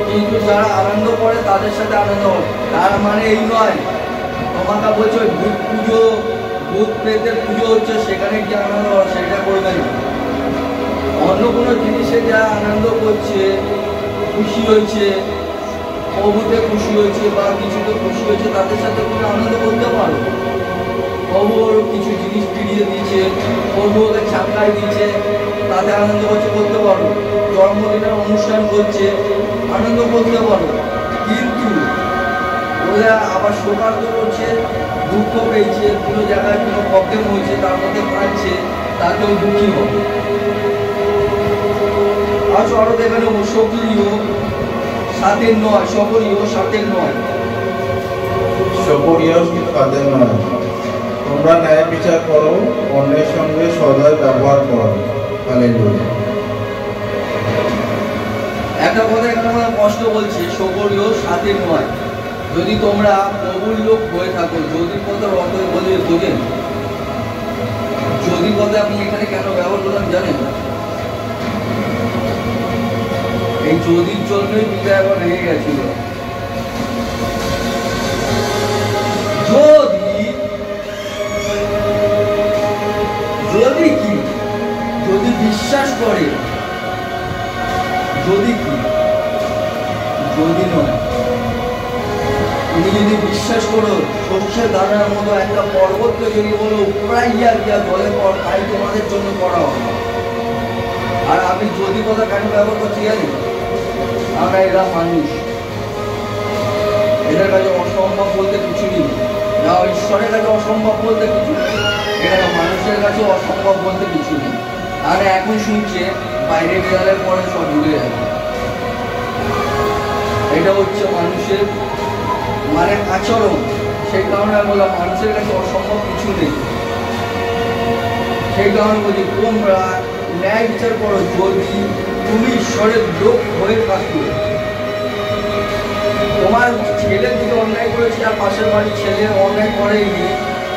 কিন্তু যারা আনন্দ করে তাদের সাথে আনন্দ হও। তার মানে এই নয় তোমাকে বলছে ভূত পুজো, ভূত প্রেতের পুজো হচ্ছে সেখানে কি আনন্দ হয় সেটা করবে না। অন্য কোনো জিনিসে যা আনন্দ করছে, খুশি হয়েছে, প্রভুতে খুশি হয়েছে বা কিছুতে খুশি হয়েছে, তাদের সাথে তুমি আনন্দ করতে পারো। প্রভুর কিছু জিনিস ফিরিয়ে দিয়েছে, প্রভু ওকে ছাপকাই দিচ্ছে, তাতে আনন্দ করতে পারো। জন্মদিনের অনুষ্ঠান করছে, আনন্দ করতে পারো। কিন্তু ওরা আবার শোকার্ত করছে, দুঃখ পেয়েছে, কোনো জায়গায় কোনো প্রবলেম হয়েছে, তার মধ্যে কাঁদছে, তাতেও দুঃখী হবে। আজ আরো দেখে নেবো সক্রিয় 7:9। সকরীয় 7:9। সকরীয় 7:9। তোমরা ন্যায় বিচার করো, অন্যের সঙ্গে সদয় ব্যবহার করো। হালেলুয়া। একটা কথা এখানে আমরা কষ্ট বলছি, সবরীয় সাথে নয়। যদি তোমরা প্রভুর লোক হয়ে থাকো, যদি কথা অর্থ বলে বোঝেন, যদি কথা আমি এখানে কেন ব্যবহার করলাম জানেন? এই যদির জন্যই পিতা এখন রেগে গেছিল। যদি কি, যদি বিশ্বাস করে, যদি কি, যদি নয়, তুমি যদি বিশ্বাস করো সর্ষের দানার মতো একটা পর্বতকে যদি বলো উপরাইয়া গিয়া জলে পর, তাই তোমাদের জন্য করা হবে। আর আমি যদি কথা কেন ব্যবহার করছি জানি? আমরা এরা মানুষ, এদের কাছে অসম্ভব বলতে কিছু নেই। না ঈশ্বরের কাছে অসম্ভব বলতে কিছু নেই, এখানে মানুষের কাছে অসম্ভব বলতে কিছু নেই। আর এখন শুনছে বাইরে গেলে পরে সব ভুলে যাবে। এটা হচ্ছে মানুষের মানে আচরণ। সেই কারণে আমি বললাম মানুষের কাছে অসম্ভব কিছু নেই। সেই কারণে বলি তোমরা ন্যায় বিচার করো, যদি তুমি ঈশ্বরের লোক হয়ে থাকো। তোমার ছেলে যদি অন্যায় করেছে আর পাশের বাড়ির ছেলে অন্যায় করেনি,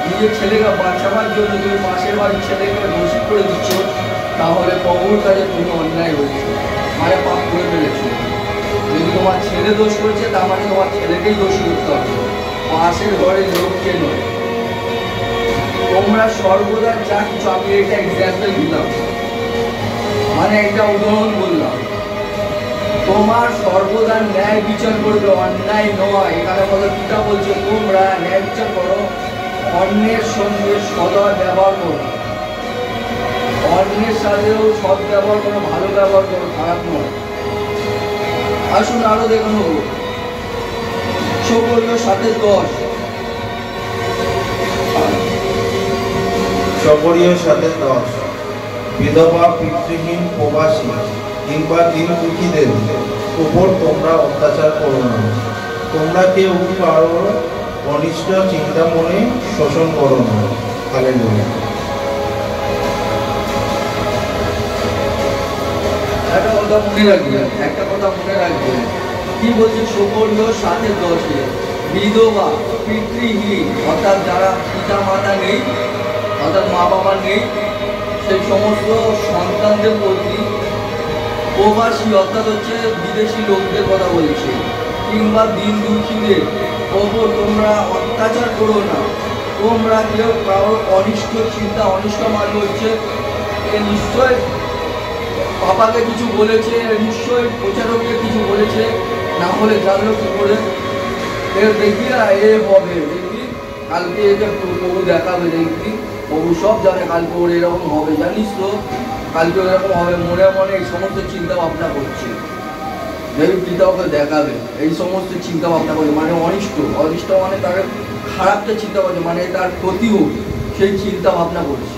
নিজের ছেলেকে বাঁচাবার জন্য তুমি পাশের বাড়ির ছেলেকে দোষী করে দিচ্ছ, তাহলে প্রভুর কাছে তুমি অন্যায় হয়েছে, মানে পাপ করে ফেলেছো। যদি তোমার ছেলে দোষ করেছে, তার মানে তোমার ছেলেকেই দোষী করতে হবে, পাশের ঘরের লোককে নয়। তোমরা সর্বদা যা কিছু, আমি এটা এক্সাম্পল দিলাম, মানে একটা উদাহরণ বললাম, তোমার সর্বদা ন্যায় বিচার করবে, অন্যায় নয়। এখানে বলে পিতা বলছে তোমরা ন্যায় বিচার করো, অন্যের সঙ্গে সদয় ব্যবহার করো, অন্যের সাথেও সৎ ব্যবহার করো, ভালো ব্যবহার করো, খারাপ নয়। আসুন আরো দেখে নেব সবরীয় 7:10। সবরীয় 7:10। বিধবা, পিতৃহীন, প্রবাসী কিংবা দিন দুঃখীদের উপর তোমরা অত্যাচার করো না। তোমরা কেউ কারো অনিষ্ট চিন্তা মনে শোষণ করো না। হালেলুয়া। একটা কথা মনে রাখবেন, একটা কথা মনে রাখবেন, কি বলছে সবরীয় 7:10? বিধবা, পিতৃহীন, অর্থাৎ যারা পিতা মাতা নেই, অর্থাৎ মা বাবা নেই, সেই সমস্ত সন্তানদের প্রতি, প্রবাসী অর্থাৎ হচ্ছে বিদেশি লোকদের কথা বলছে, কিংবা দিন দুঃখীদের ওপর তোমরা অত্যাচার করো না। তোমরা কেউ কারোর অনিষ্ট চিন্তা, অনিষ্ট মানে হচ্ছে এ নিশ্চয় পাপাকে কিছু বলেছে, নিশ্চয় প্রচারককে কিছু বলেছে, না হলে জানলো কি করে? এর দেখবি না এ হবে, দেখবি কালকে একে প্রভু দেখাবে, দেখবি প্রভু সব জানে কালকে ওর এরকম হবে, জানিস তো কালকে এরকম হবে, মনে মনে এই সমস্ত চিন্তা ভাবনা করছে, দেখবি পিতা ওকে দেখাবে, এই সমস্ত চিন্তা ভাবনা করছে, মানে অনিষ্ট, অনিষ্ট মানে তার খারাপটা চিন্তা করছে, মানে তার ক্ষতি হোক সেই চিন্তা ভাবনা করছে।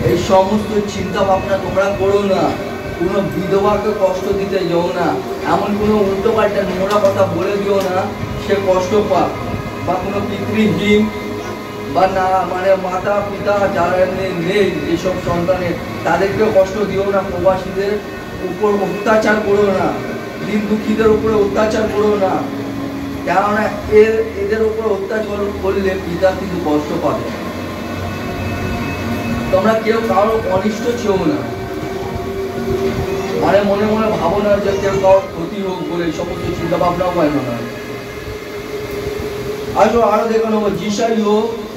এই সমস্ত চিন্তা ভাবনা তোমরা করো না। কোনো বিধবাকে কষ্ট দিতে যাও না, এমন কোনো উল্টো পাল্টা নোংরা কথা বলে দিও না সে কষ্ট পাক, বা কোনো পিতৃহীন বা না মানে মাতা পিতা যারা নেই যেসব সন্তানের, তাদেরকেও কষ্ট দিও না। প্রবাসীদের উপর অত্যাচার করো না, দিন দুঃখীদের উপরে অত্যাচার করো না, কেননা এদের উপর অত্যাচার করলে পিতা কিন্তু কষ্ট পাবে। তোমরা কেউ কারো অনিষ্ট চেও না, মানে মনে মনে ভাবো না যে কেউ কারোর ক্ষতি হোক বলে, এই সমস্ত চিন্তা ভাবনাও পায় না। আসো আরো দেখে নেবো যিশাইয়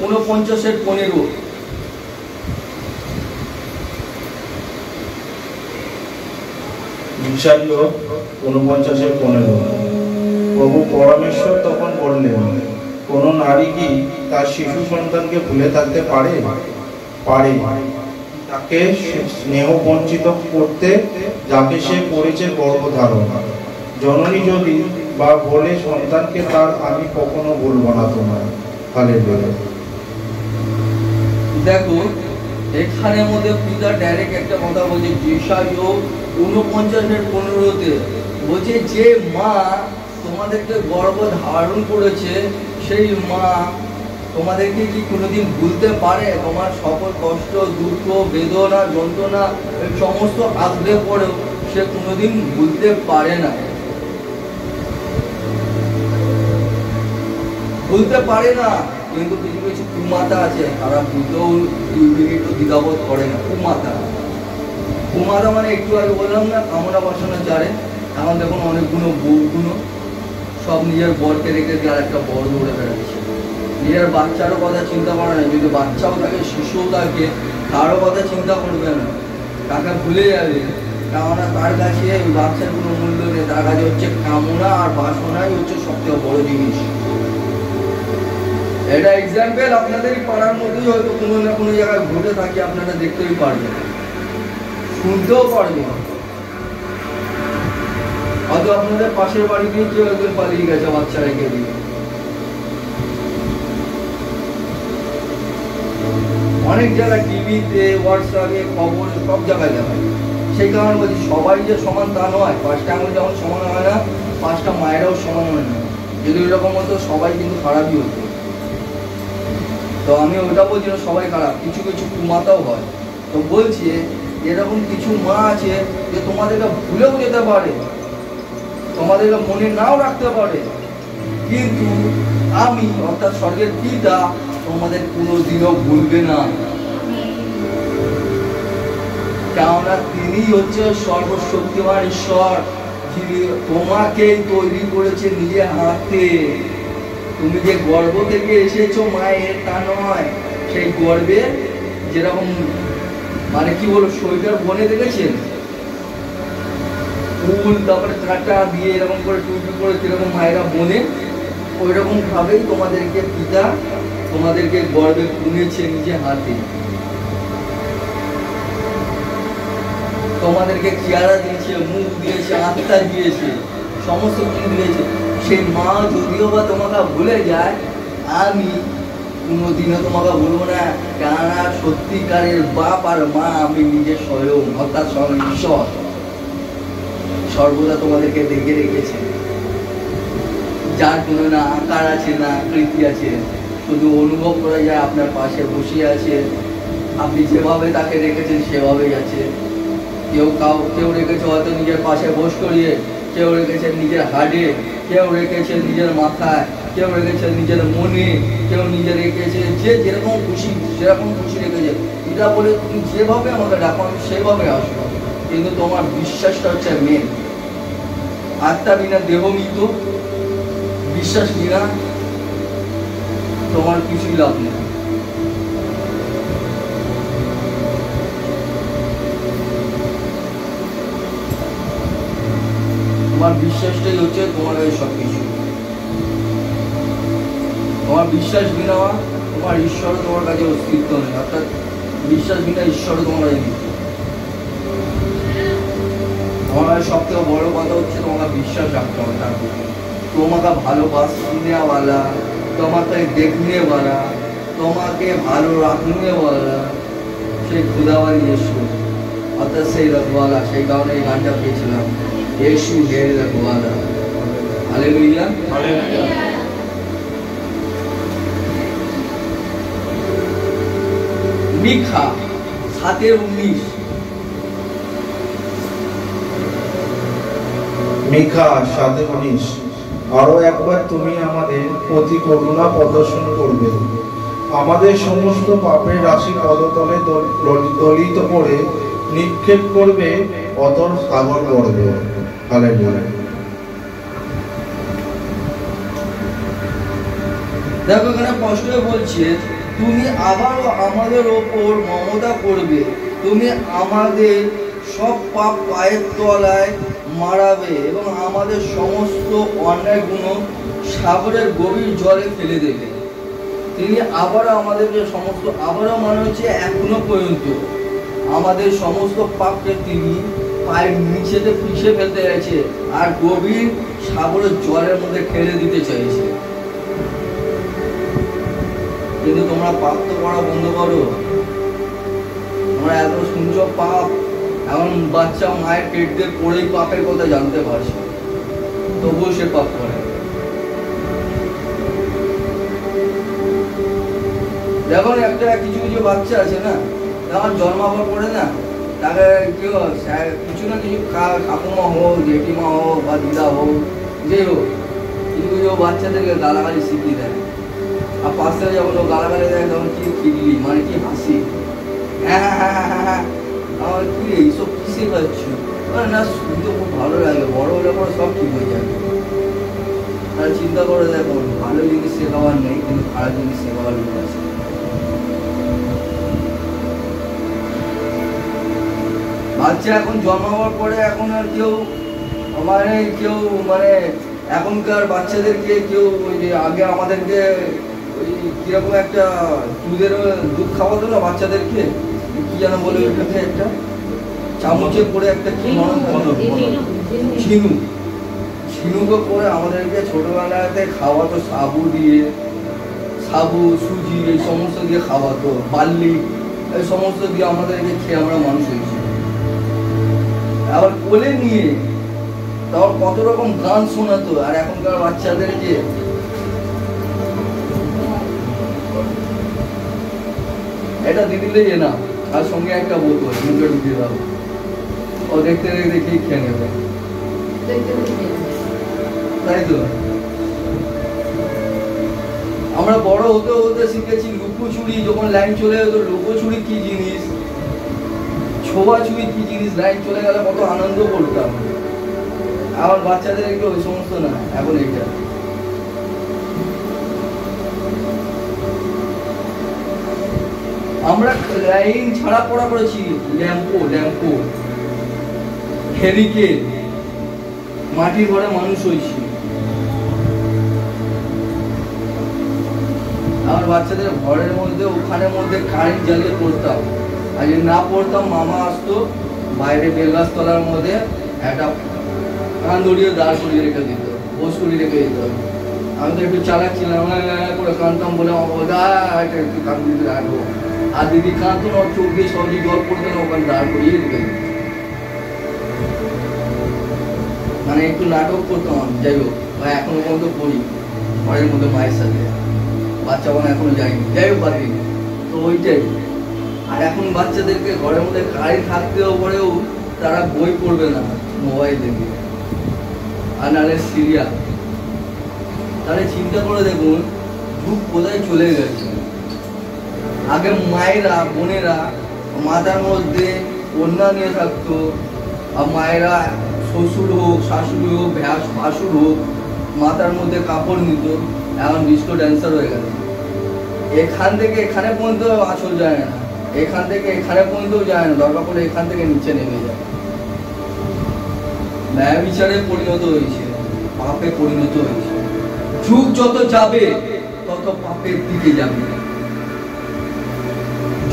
49:15। যিশাইয় 49:15। প্রভু পরমেশ্বর তখন বললেন, কোন নারী কি তার শিশু সন্তানকে ভুলে থাকতে পারে? পারে, তাকে স্নেহ বঞ্চিত করতে যাকে সে করেছে গর্ভধারণ। জননী যদি বা বলে সন্তানকে, তার আমি কখনো ভুলব না তোমার। হালেলুয়া। দেখো এখানের মধ্যে পিতা ডাইরেক্ট একটা কথা বলছে, যিশাইয় 49:15 বলছে যে মা তোমাদেরকে গর্ভ ধারণ করেছে, সেই মা তোমাদেরকে কি কোনোদিন ভুলতে পারে? তোমার সকল কষ্ট, দুঃখ, বেদনা, যন্ত্রণা এই সমস্ত আসলে পরেও সে কোনোদিন ভুলতে পারে না, ভুলতে পারে না। কিন্তু কিছু কিছু কুমাতা আছে, তারা ভুলতেও 2 মিনিট দ্বিধাবোধ করে না। কুমাতা মানে একটু আগে বললাম না, কামনা বাসনা জারে। এখন দেখুন অনেকগুলো বউগুলো সব নিজের বরকে রেখে দিয়ে আর একটা বর দৌড়ে বেড়াচ্ছে। নিজের বাচ্চারও কথা চিন্তা করে না, যদি বাচ্চাও থাকে, শিশুও থাকে, তারও কথা চিন্তা করবে না, তাকে ভুলে যাবে। কেননা তার কাছে ওই বাচ্চার কোনো মূল্য নেই, তার কাছে হচ্ছে কামনা আর বাসনাই হচ্ছে সবথেকে বড় জিনিস। এটা এক্সাম্পল আপনাদেরই পাড়ার মধ্যেই হয়তো কোনো না কোনো জায়গায় ঘটে থাকে, আপনারা দেখতেই পারবেন, শুনতেও পারবেন। হয়তো আপনাদের পাশের বাড়ি দিয়ে কেউ একজন পালিয়ে গেছে বাচ্চা রেখে দিয়ে। অনেক জায়গায় টিভিতে, হোয়াটসঅ্যাপে, খবর সব জায়গায় দেখায়। সেই কারণে বলছি, সবাই যে সমান তা নয়। 5টা আঙুল যেমন সমান হয় না, 5টা মায়েরাও সমান হয় না। যদি এরকম হতো সবাই কিন্তু খারাপই হতো। তো আমি ওটা বলছি না সবাই খারাপ, কিছু কিছু কুমাতাও হয়। তো বলছি এরকম কিছু মা আছে যে তোমাদেরকে ভুলেও যেতে পারে, তোমাদেরকে মনে নাও রাখতে পারে, কিন্তু আমি অর্থাৎ স্বর্গের পিতা তোমাদের কোনোদিনও ভুলবে না। কেননা তিনি হচ্ছে সর্বশক্তিমান ঈশ্বর, যিনি তোমাকেই তৈরি করেছে নিজের হাতে। তুমি যে গর্ভ থেকে এসেছো মায়ের, তা নয়। সেই গর্ভে যেরকম মানে কি বলো, সোয়েটার বনে দেখেছেন, ফুল তারপরে কাঁটা দিয়ে এরকম করে টুপি করে কিরকম মায়েরা বনে, ওই রকম ভাবেই তোমাদেরকে পিতা তোমাদেরকে গর্ভে পুনেছে নিজে হাতে। তোমাদেরকে চেহারা দিয়েছে, মুখ দিয়েছে, আত্মা দিয়েছে, সমস্ত কিছু দিয়েছে। সেই মা যদিও বা তোমাকে ভুলে যায়, আমি কোনোদিনও তোমাকে বলবো না, কেননা সত্যিকারের বাপ আর মা আমি নিজে স্বয়ং, অর্থাৎ স্বয়ং ঈশ্বর সর্বদা তোমাদেরকে দেখে রেখেছে। যার কোনো না আকার আছে, না আকৃতি আছে, শুধু অনুভব করা যায় আপনার পাশে বসে আছে। আপনি যেভাবে তাকে রেখেছেন সেভাবেই আছে। কেউ রেখেছে হয়তো নিজের পাশে বস করিয়ে, কেউ রেখেছেন নিজের হাড়ে, কেউ রেখেছেন নিজের মাথায়, কেউ রেখেছেন নিজের মনে, কেউ নিজে রেখেছে যে যেরকম খুশি সেরকম খুশি রেখেছে। এটা বলে তুমি যেভাবে আমাকে ডাকো আমি সেভাবে আসবো, কিন্তু তোমার বিশ্বাসটা হচ্ছে মেন। আত্মা বিনা দেহ মৃত, বিশ্বাস বিনা তোমার কিছুই লাভ নেই। তোমার বিশ্বাসটাই হচ্ছে তোমার কাছে সবকিছু। তোমার বিশ্বাস বিনা তোমার ঈশ্বর তোমার কাছে অস্তিত্ব নেই, অর্থাৎ বিশ্বাস বিনা ঈশ্বর তোমার কাছে নেই। তোমার কাছে সব থেকে বড় কথা হচ্ছে তোমাকে বিশ্বাস রাখতে হবে তার প্রতি। তোমাকে ভালোবাসনেওয়ালা, তোমাকে দেখনেওয়ালা, তোমাকে ভালো রাখনেওয়ালা সেই খুদাওয়ালি ইয়েশু, অর্থাৎ সেই রখওয়ালা। সেই কারণে এই গানটা পেয়েছিলাম, ইয়েশু হে রখওয়ালা। Hallelujah, hallelujah. মিখা 7:19। মিখা 7:19। আরো একবার তুমি আমাদের প্রতি করুণা প্রদর্শন করবে, আমাদের সমস্ত পাপের রাশি পদতলে দলিত করে নিক্ষেপ করবে অতল সাগর গর্বে। হালেলুয়া। দেখো এখানে স্পষ্ট বলছে, তুমি আবারও আমাদের ওপর মমতা করবে, তুমি আমাদের সব পাপ পায়ের তলায় মারাবে এবং আমাদের সমস্ত অন্যায়গুলো সাগরের গভীর জলে ফেলে দেবে। তিনি আবারও আমাদেরকে সমস্ত, আবারও মানে হচ্ছে এখনো পর্যন্ত আমাদের সমস্ত পাপকে তিনি পায়ের নিচেতে পিষে ফেলতে চাইছে আর গভীর সাগরের জলের মধ্যে ফেলে দিতে চাইছে। কিন্তু তোমরা পাপ তো করা বন্ধ করো। তোমরা এত শুনছো পাপ, এখন বাচ্চা মায়ের পেট দিয়ে পড়েই পাপের কথা জানতে পারছে, তবুও সে পাপ করে। যেমন একটা কিছু কিছু বাচ্চা আছে না, যেমন জন্মাবার পরে না তাকে কেউ কিছু না কিছু ঠাকুমা হোক, জেঠিমা হোক বা দিদা হোক, যে হোক, কিছু কিছু বাচ্চাদেরকে গালাগালি শিখিয়ে দেয়। আর পাশ থেকে যখন ও গালাগালি দেয় তখন কি খিগলি, মানে কি হাসি, হ্যাঁ হ্যাঁ হ্যাঁ হ্যাঁ হ্যাঁ, আমার কি এইসব কি শেখাচ্ছ না, শুনতে খুব ভালো লাগে, বড় হলে পরে সব ঠিক হয়ে যাবে। তারা চিন্তা করে দেখো, ভালো জিনিস শেখাবার নেই কিন্তু খারাপ জিনিস শেখাবার লোক আছে। বাচ্চা এখন জন্মাবার পরে এখন আর কেউ মানে এখনকার বাচ্চাদেরকে কেউ ওই যে আগে আমাদেরকে ওই কিরকম একটা দুধ খাওয়াতো না বাচ্চাদেরকে, কি যেন বলে ওইটাকে, একটা চামচে করে একটা কি ঝিনুকো করে আমাদেরকে ছোটবেলাতে খাওয়াতো, সাবু সুজি এই সমস্ত দিয়ে খাওয়াতো, বার্লি এই সমস্ত দিয়ে আমাদেরকে খেয়ে আমরা মানুষ হয়েছি। আবার কোলে নিয়ে তারপর কত রকম গান শোনাতো। আর এখনকার বাচ্চাদেরকে এটা দিয়ে দিলেই না, তার সঙ্গে একটা বোতল মুখে ঢুকিয়ে দাও, ও দেখতে দেখতে কি খেয়ে নেবে, তাই তো। আমরা বড় হতে হতে শিখেছি লুকোচুরি, যখন লাইন চলে যেত লুকোচুরি কি জিনিস, ছোঁয়াছুঁয়ি কি জিনিস, লাইন চলে গেলে কত আনন্দ করতাম। আবার বাচ্চাদের একটু ওই সমস্ত না, এখন এটা আমরা লাইন ছাড়া পড়া করেছি, ল্যাম্পো হেরিকেন, মাটির ঘরে মানুষ হয়েছি। আমার বাচ্চাদের ঘরের মধ্যে ওখানের মধ্যে কারেন্ট জ্বালিয়ে পড়তাম, আর যদি না পড়তাম মামা আসতো বাইরে বেলগাছতলার মধ্যে একটা কান ধরিয়ে দাঁড় করিয়ে রেখে দিত, বস করিয়ে রেখে দিত। আমি তো একটু চালাক ছিলাম, করে কানতাম বলে একটু কান দিতে রাখবো, আর দিদি কাঁদতো না, চোখ দিয়ে সবজি জল পড়তো না, ওখানে দাঁড় করিয়ে রেখে দিত। মানে একটু নাটক করতাম, যাই হোক এখনো পর্যন্ত করি ঘরের মধ্যে মায়ের সাথে, বাচ্চা মানে এখনো যায়নি, যাই হোক বাদ দিই। তো ওইটাই। আর এখন বাচ্চাদেরকে ঘরের মধ্যে কারেন্ট থাকতেও পরেও তারা বই পড়বে না, মোবাইল দেখবে, আর নাহলে সিরিয়াল। তাহলে চিন্তা করে দেখুন যুগ কোথায় চলে গেছে। আগে মায়েরা বোনেরা মাথার মধ্যে ওড়না নিয়ে থাকতো, আর মায়েরা শ্বশুর হোক শাশুড়ি হোক ভাসুর হোক মাথার মধ্যে কাপড় নিত। এখন ডিস্কো ড্যান্সার হয়ে গেছে, এখান থেকে এখানে পর্যন্ত আঁচল যায় না, এখান থেকে এখানে পর্যন্ত যায় না, দরকার পড়লে এখান থেকে নিচে নেমে যায়। ন্যায় বিচারে পরিণত হয়েছে, পাপে পরিণত হয়েছে। যুগ যত যাবে তত পাপের দিকে যাবে,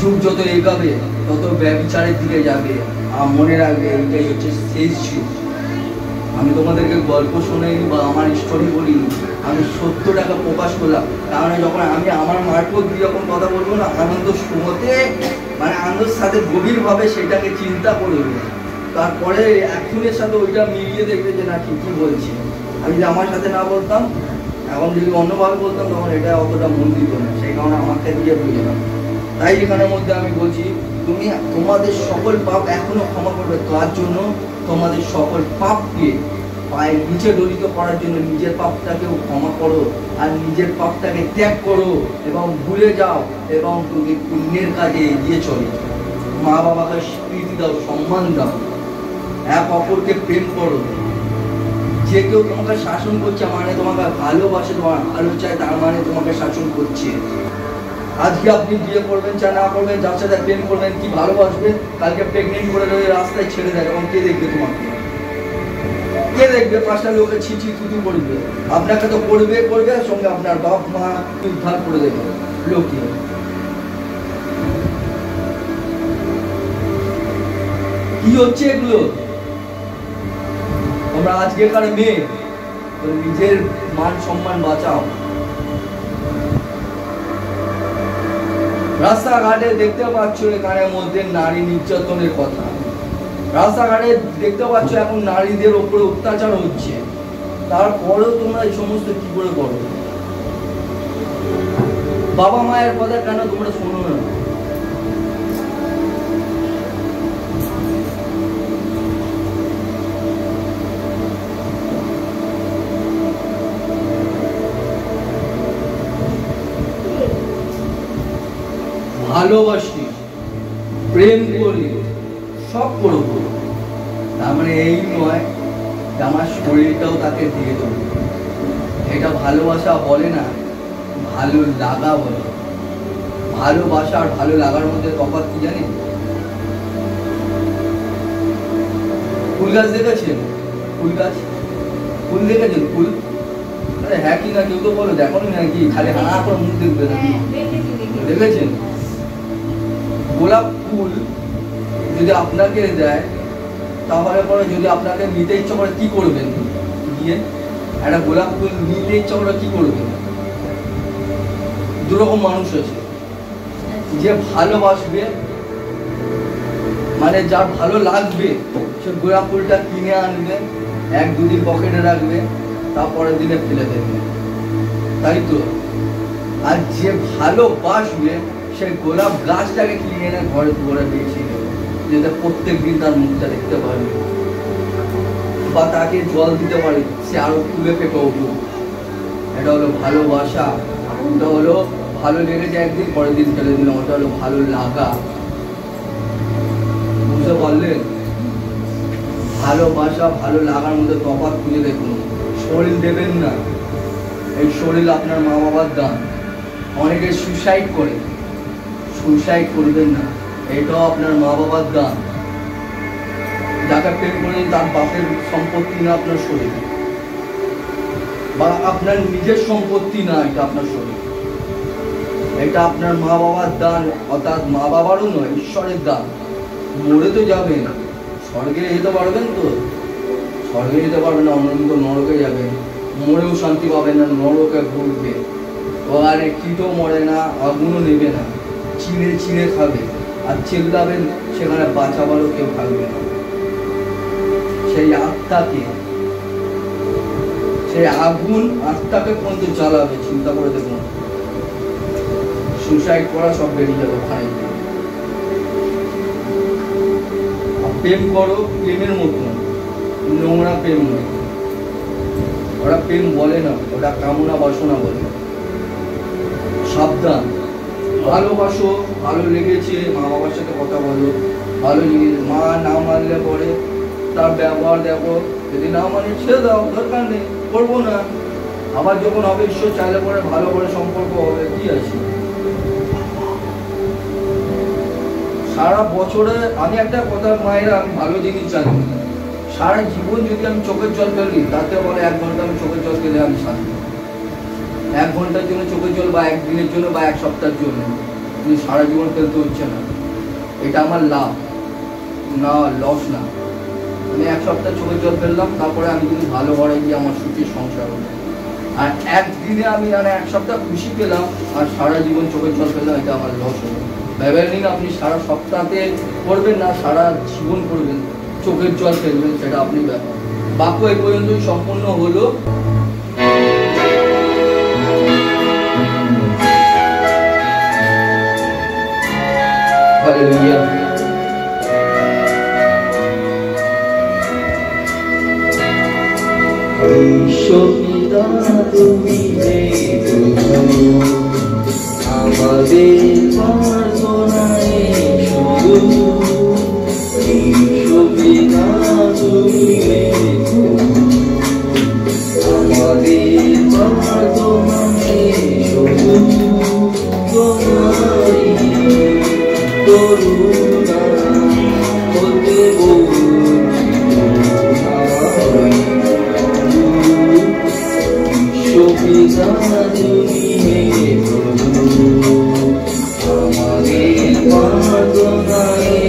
যুগ যত এগাবে তত ব্যভিচারের দিকে যাবে। আর মনে রাখবে এইটাই হচ্ছে শেষ যুগ। আমি তোমাদেরকে গল্প শোনাইনি বা আমার স্টোরি বলিনি, আমি সত্যটাকে প্রকাশ করলাম। কারণ যখন আমি আমার মারফত দিয়ে যখন কথা বলবো না, আনন্দ শুনতে মানে আনন্দের সাথে গভীরভাবে সেটাকে চিন্তা করবে, তারপরে এখনের সাথে ওইটা মিলিয়ে দেখবে যে না ঠিকই বলছি। আমি যদি আমার সাথে না বলতাম, এখন যদি অন্যভাবে বলতাম, তখন এটা অতটা মন দিত না, সেই কারণে আমাকে দিয়ে বুঝলাম। তাই এখানের মধ্যে আমি বলছি, তুমি তোমাদের সকল পাপ এখনো ক্ষমা করবে, তার জন্য তোমাদের সকল পাপকে পায়ের নিচে দলিত করার জন্য নিজের পাপটাকেও ক্ষমা করো, আর নিজের পাপটাকে ত্যাগ করো এবং ভুলে যাও, এবং তুমি পুণ্যের কাজে এগিয়ে চলো। মা বাবাকে স্বীকৃতি দাও, সম্মান দাও, এক অপরকে প্রেম করো। যে কেউ তোমাকে শাসন করছে মানে তোমাকে ভালোবাসে, তোমার ভালো চায়, তার মানে তোমাকে শাসন করছে। আজকে আপনি বিয়ে করবেন চা না করবেন, যার সাথে প্রেম করবেন কি ভালোবাসবেন, কালকে প্রেগনেন্ট করে রয়ে রাস্তায় ছেড়ে দেয়, এবং কে দেখবে তোমাকে? কে দেখবে? পাঁচটা লোকে ছিচি থুতু করবে, আপনাকে তো করবে, সঙ্গে আপনার বাপ মা উদ্ধার করে দেবে লোকে। কি হচ্ছে এগুলো? তোমরা আজকেকার মেয়ে নিজের মান সম্মান বাঁচাও। রাস্তাঘাটে দেখতে পাচ্ছ এখানের মধ্যে নারী নির্যাতনের কথা, রাস্তাঘাটে দেখতে পাচ্ছ এখন নারীদের উপরে অত্যাচার হচ্ছে, তারপরেও তোমরা এই সমস্ত কি করে করো? বাবা মায়ের কথা কেন তোমরা শোনো না? ভালোবাসি, প্রেম করি, সব করবো, তার মানে এই নয় যে আমার শরীরটাও তাকে দিয়ে দেবো। এটা ভালোবাসা বলে না, ভালো লাগা বলে। ভালোবাসা আর ভালো লাগার মধ্যে তফাৎ কি জানি? ফুল গাছ দেখেছেন? ফুল গাছ, ফুল দেখেছেন? ফুল, আরে হ্যাঁ কি না কেউ তো বলো, দেখো নাকি খালি হা করে মুখ দেখবে নাকি? দেখেছেন? গোলাপ ফুল যদি আপনাকে দেয়, তাহলে পরে যদি আপনাকে নিতে ইচ্ছা করে কি করবেন? গিয়ে একটা গোলাপ ফুল নিতে ইচ্ছা করে কি করবেন? দুরকম মানুষ আছে, যে ভালোবাসবে, মানে যার ভালো লাগবে সে গোলাপ ফুলটা কিনে আনবে, এক দুদিন পকেটে রাখবে, তারপরের দিনে ফেলে দেবে, তাই তো? আর যে ভালোবাসবে সে গোলাপ গাছটাকে কিনে এনে ঘরে ঘরে বেঁচে নেবে, যাতে প্রত্যেক দিন তার মুখটা দেখতে পারবে, বা তাকে জল দিতে পারে, সে আরো ফুলে ফেঁপে উঠবে। এটা হলো ভালোবাসা। এটা হলো ভালো লেগেছে একদিন, পরের দিন ফেলে দিলাম, ওটা হলো ভালো লাগা। বুঝতে পারলেন? ভালোবাসা ভালো লাগার মধ্যে তফাৎ খুঁজে দেখুন। শরীর দেবেন না, এই শরীর আপনার মা বাবার দান। অনেকে সুসাইড করে, সুসাইড করবেন না, এটাও আপনার মা বাবার দান। যাকে প্রেম করেন তার বাপের সম্পত্তি না আপনার শরীর, বা আপনার নিজের সম্পত্তি না, এটা আপনার শরীর। এটা আপনার মা বাবার দান, অর্থাৎ মা বাবারও নয়, ঈশ্বরের দান। মরে তো যাবেন, স্বর্গে যেতে পারবেন তো? স্বর্গে যেতে পারবেন না, অনন্ত নরকে যাবেন, মরেও শান্তি পাবেন না, নরকে ঘুরবে। আর কীটও মরে না, আগুনও নেবে না, চিনে চিনে খাবে, আর চেল্লাবেন, সেখানে বাঁচাবারও কেউ থাকবে না। সেই আত্মাকে, সেই আগুন আত্মাকে পর্যন্ত জ্বালাবে, চিন্তা করে দেখুন। সুসাইড করা সব বেরিয়ে যাবে ওখানে। প্রেম করো প্রেমের মতন, নোংরা প্রেম নয়। ওরা প্রেম বলে না, ওটা কামনা বাসনা বলে। সাবধান, ভালোবাসো, ভালো লেগেছে, মা বাবার সাথে কথা বলো, ভালো লেগেছে। মা না মানলে পরে তার ব্যবহার দেখো, যদি না মানে ছেড়ে দাও, দরকার নেই, করবো না। আবার যখন হবে ঈশ্বর চাইলে পরে ভালো করে সম্পর্ক হবে, কি আছে? সারা বছরে আমি একটা কথা মায়েরা, আমি ভালো জিনিস জানি, সারা জীবন যদি আমি চোখের জল ফেলি, তাতে বলে 1 ঘন্টা আমি চোখের জল ফেলে আমি শান্তি। 1 ঘন্টার জন্য চোখের জল, বা 1 দিনের জন্য, বা 1 সপ্তাহের জন্য, কিন্তু সারা জীবন ফেলতে হচ্ছে না। এটা আমার লাভ না, লস না। আমি 1 সপ্তাহ চোখের জল ফেললাম, তারপরে আমি কিন্তু ভালো ঘরে গিয়ে আমার সুখের সংসার হলো। আর একদিনে আমি 1 সপ্তাহ খুশি পেলাম, আর সারা জীবন চোখের জল ফেললাম, এটা আমার লস হলো। ভেবে নিন, আপনি সারা সপ্তাহে করবেন না, সারা জীবন করবেন, চোখের জল ফেলবেন, সেটা আপনি ব্যাপার। বাক্য এই পর্যন্তই সম্পূর্ণ হলো। হালেলুয়া। ঈশ্বরপিতা তুমি আমাদের প্রার্থনায় শুধু, ঈশ্বরপিতা তুমি আমাদের প্রার্থনায় শুধু, তোমারই করুণা হতে ঈশ্বরপিতা তুমি আমাদের প্রার্থনায়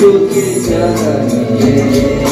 चोखे जानिए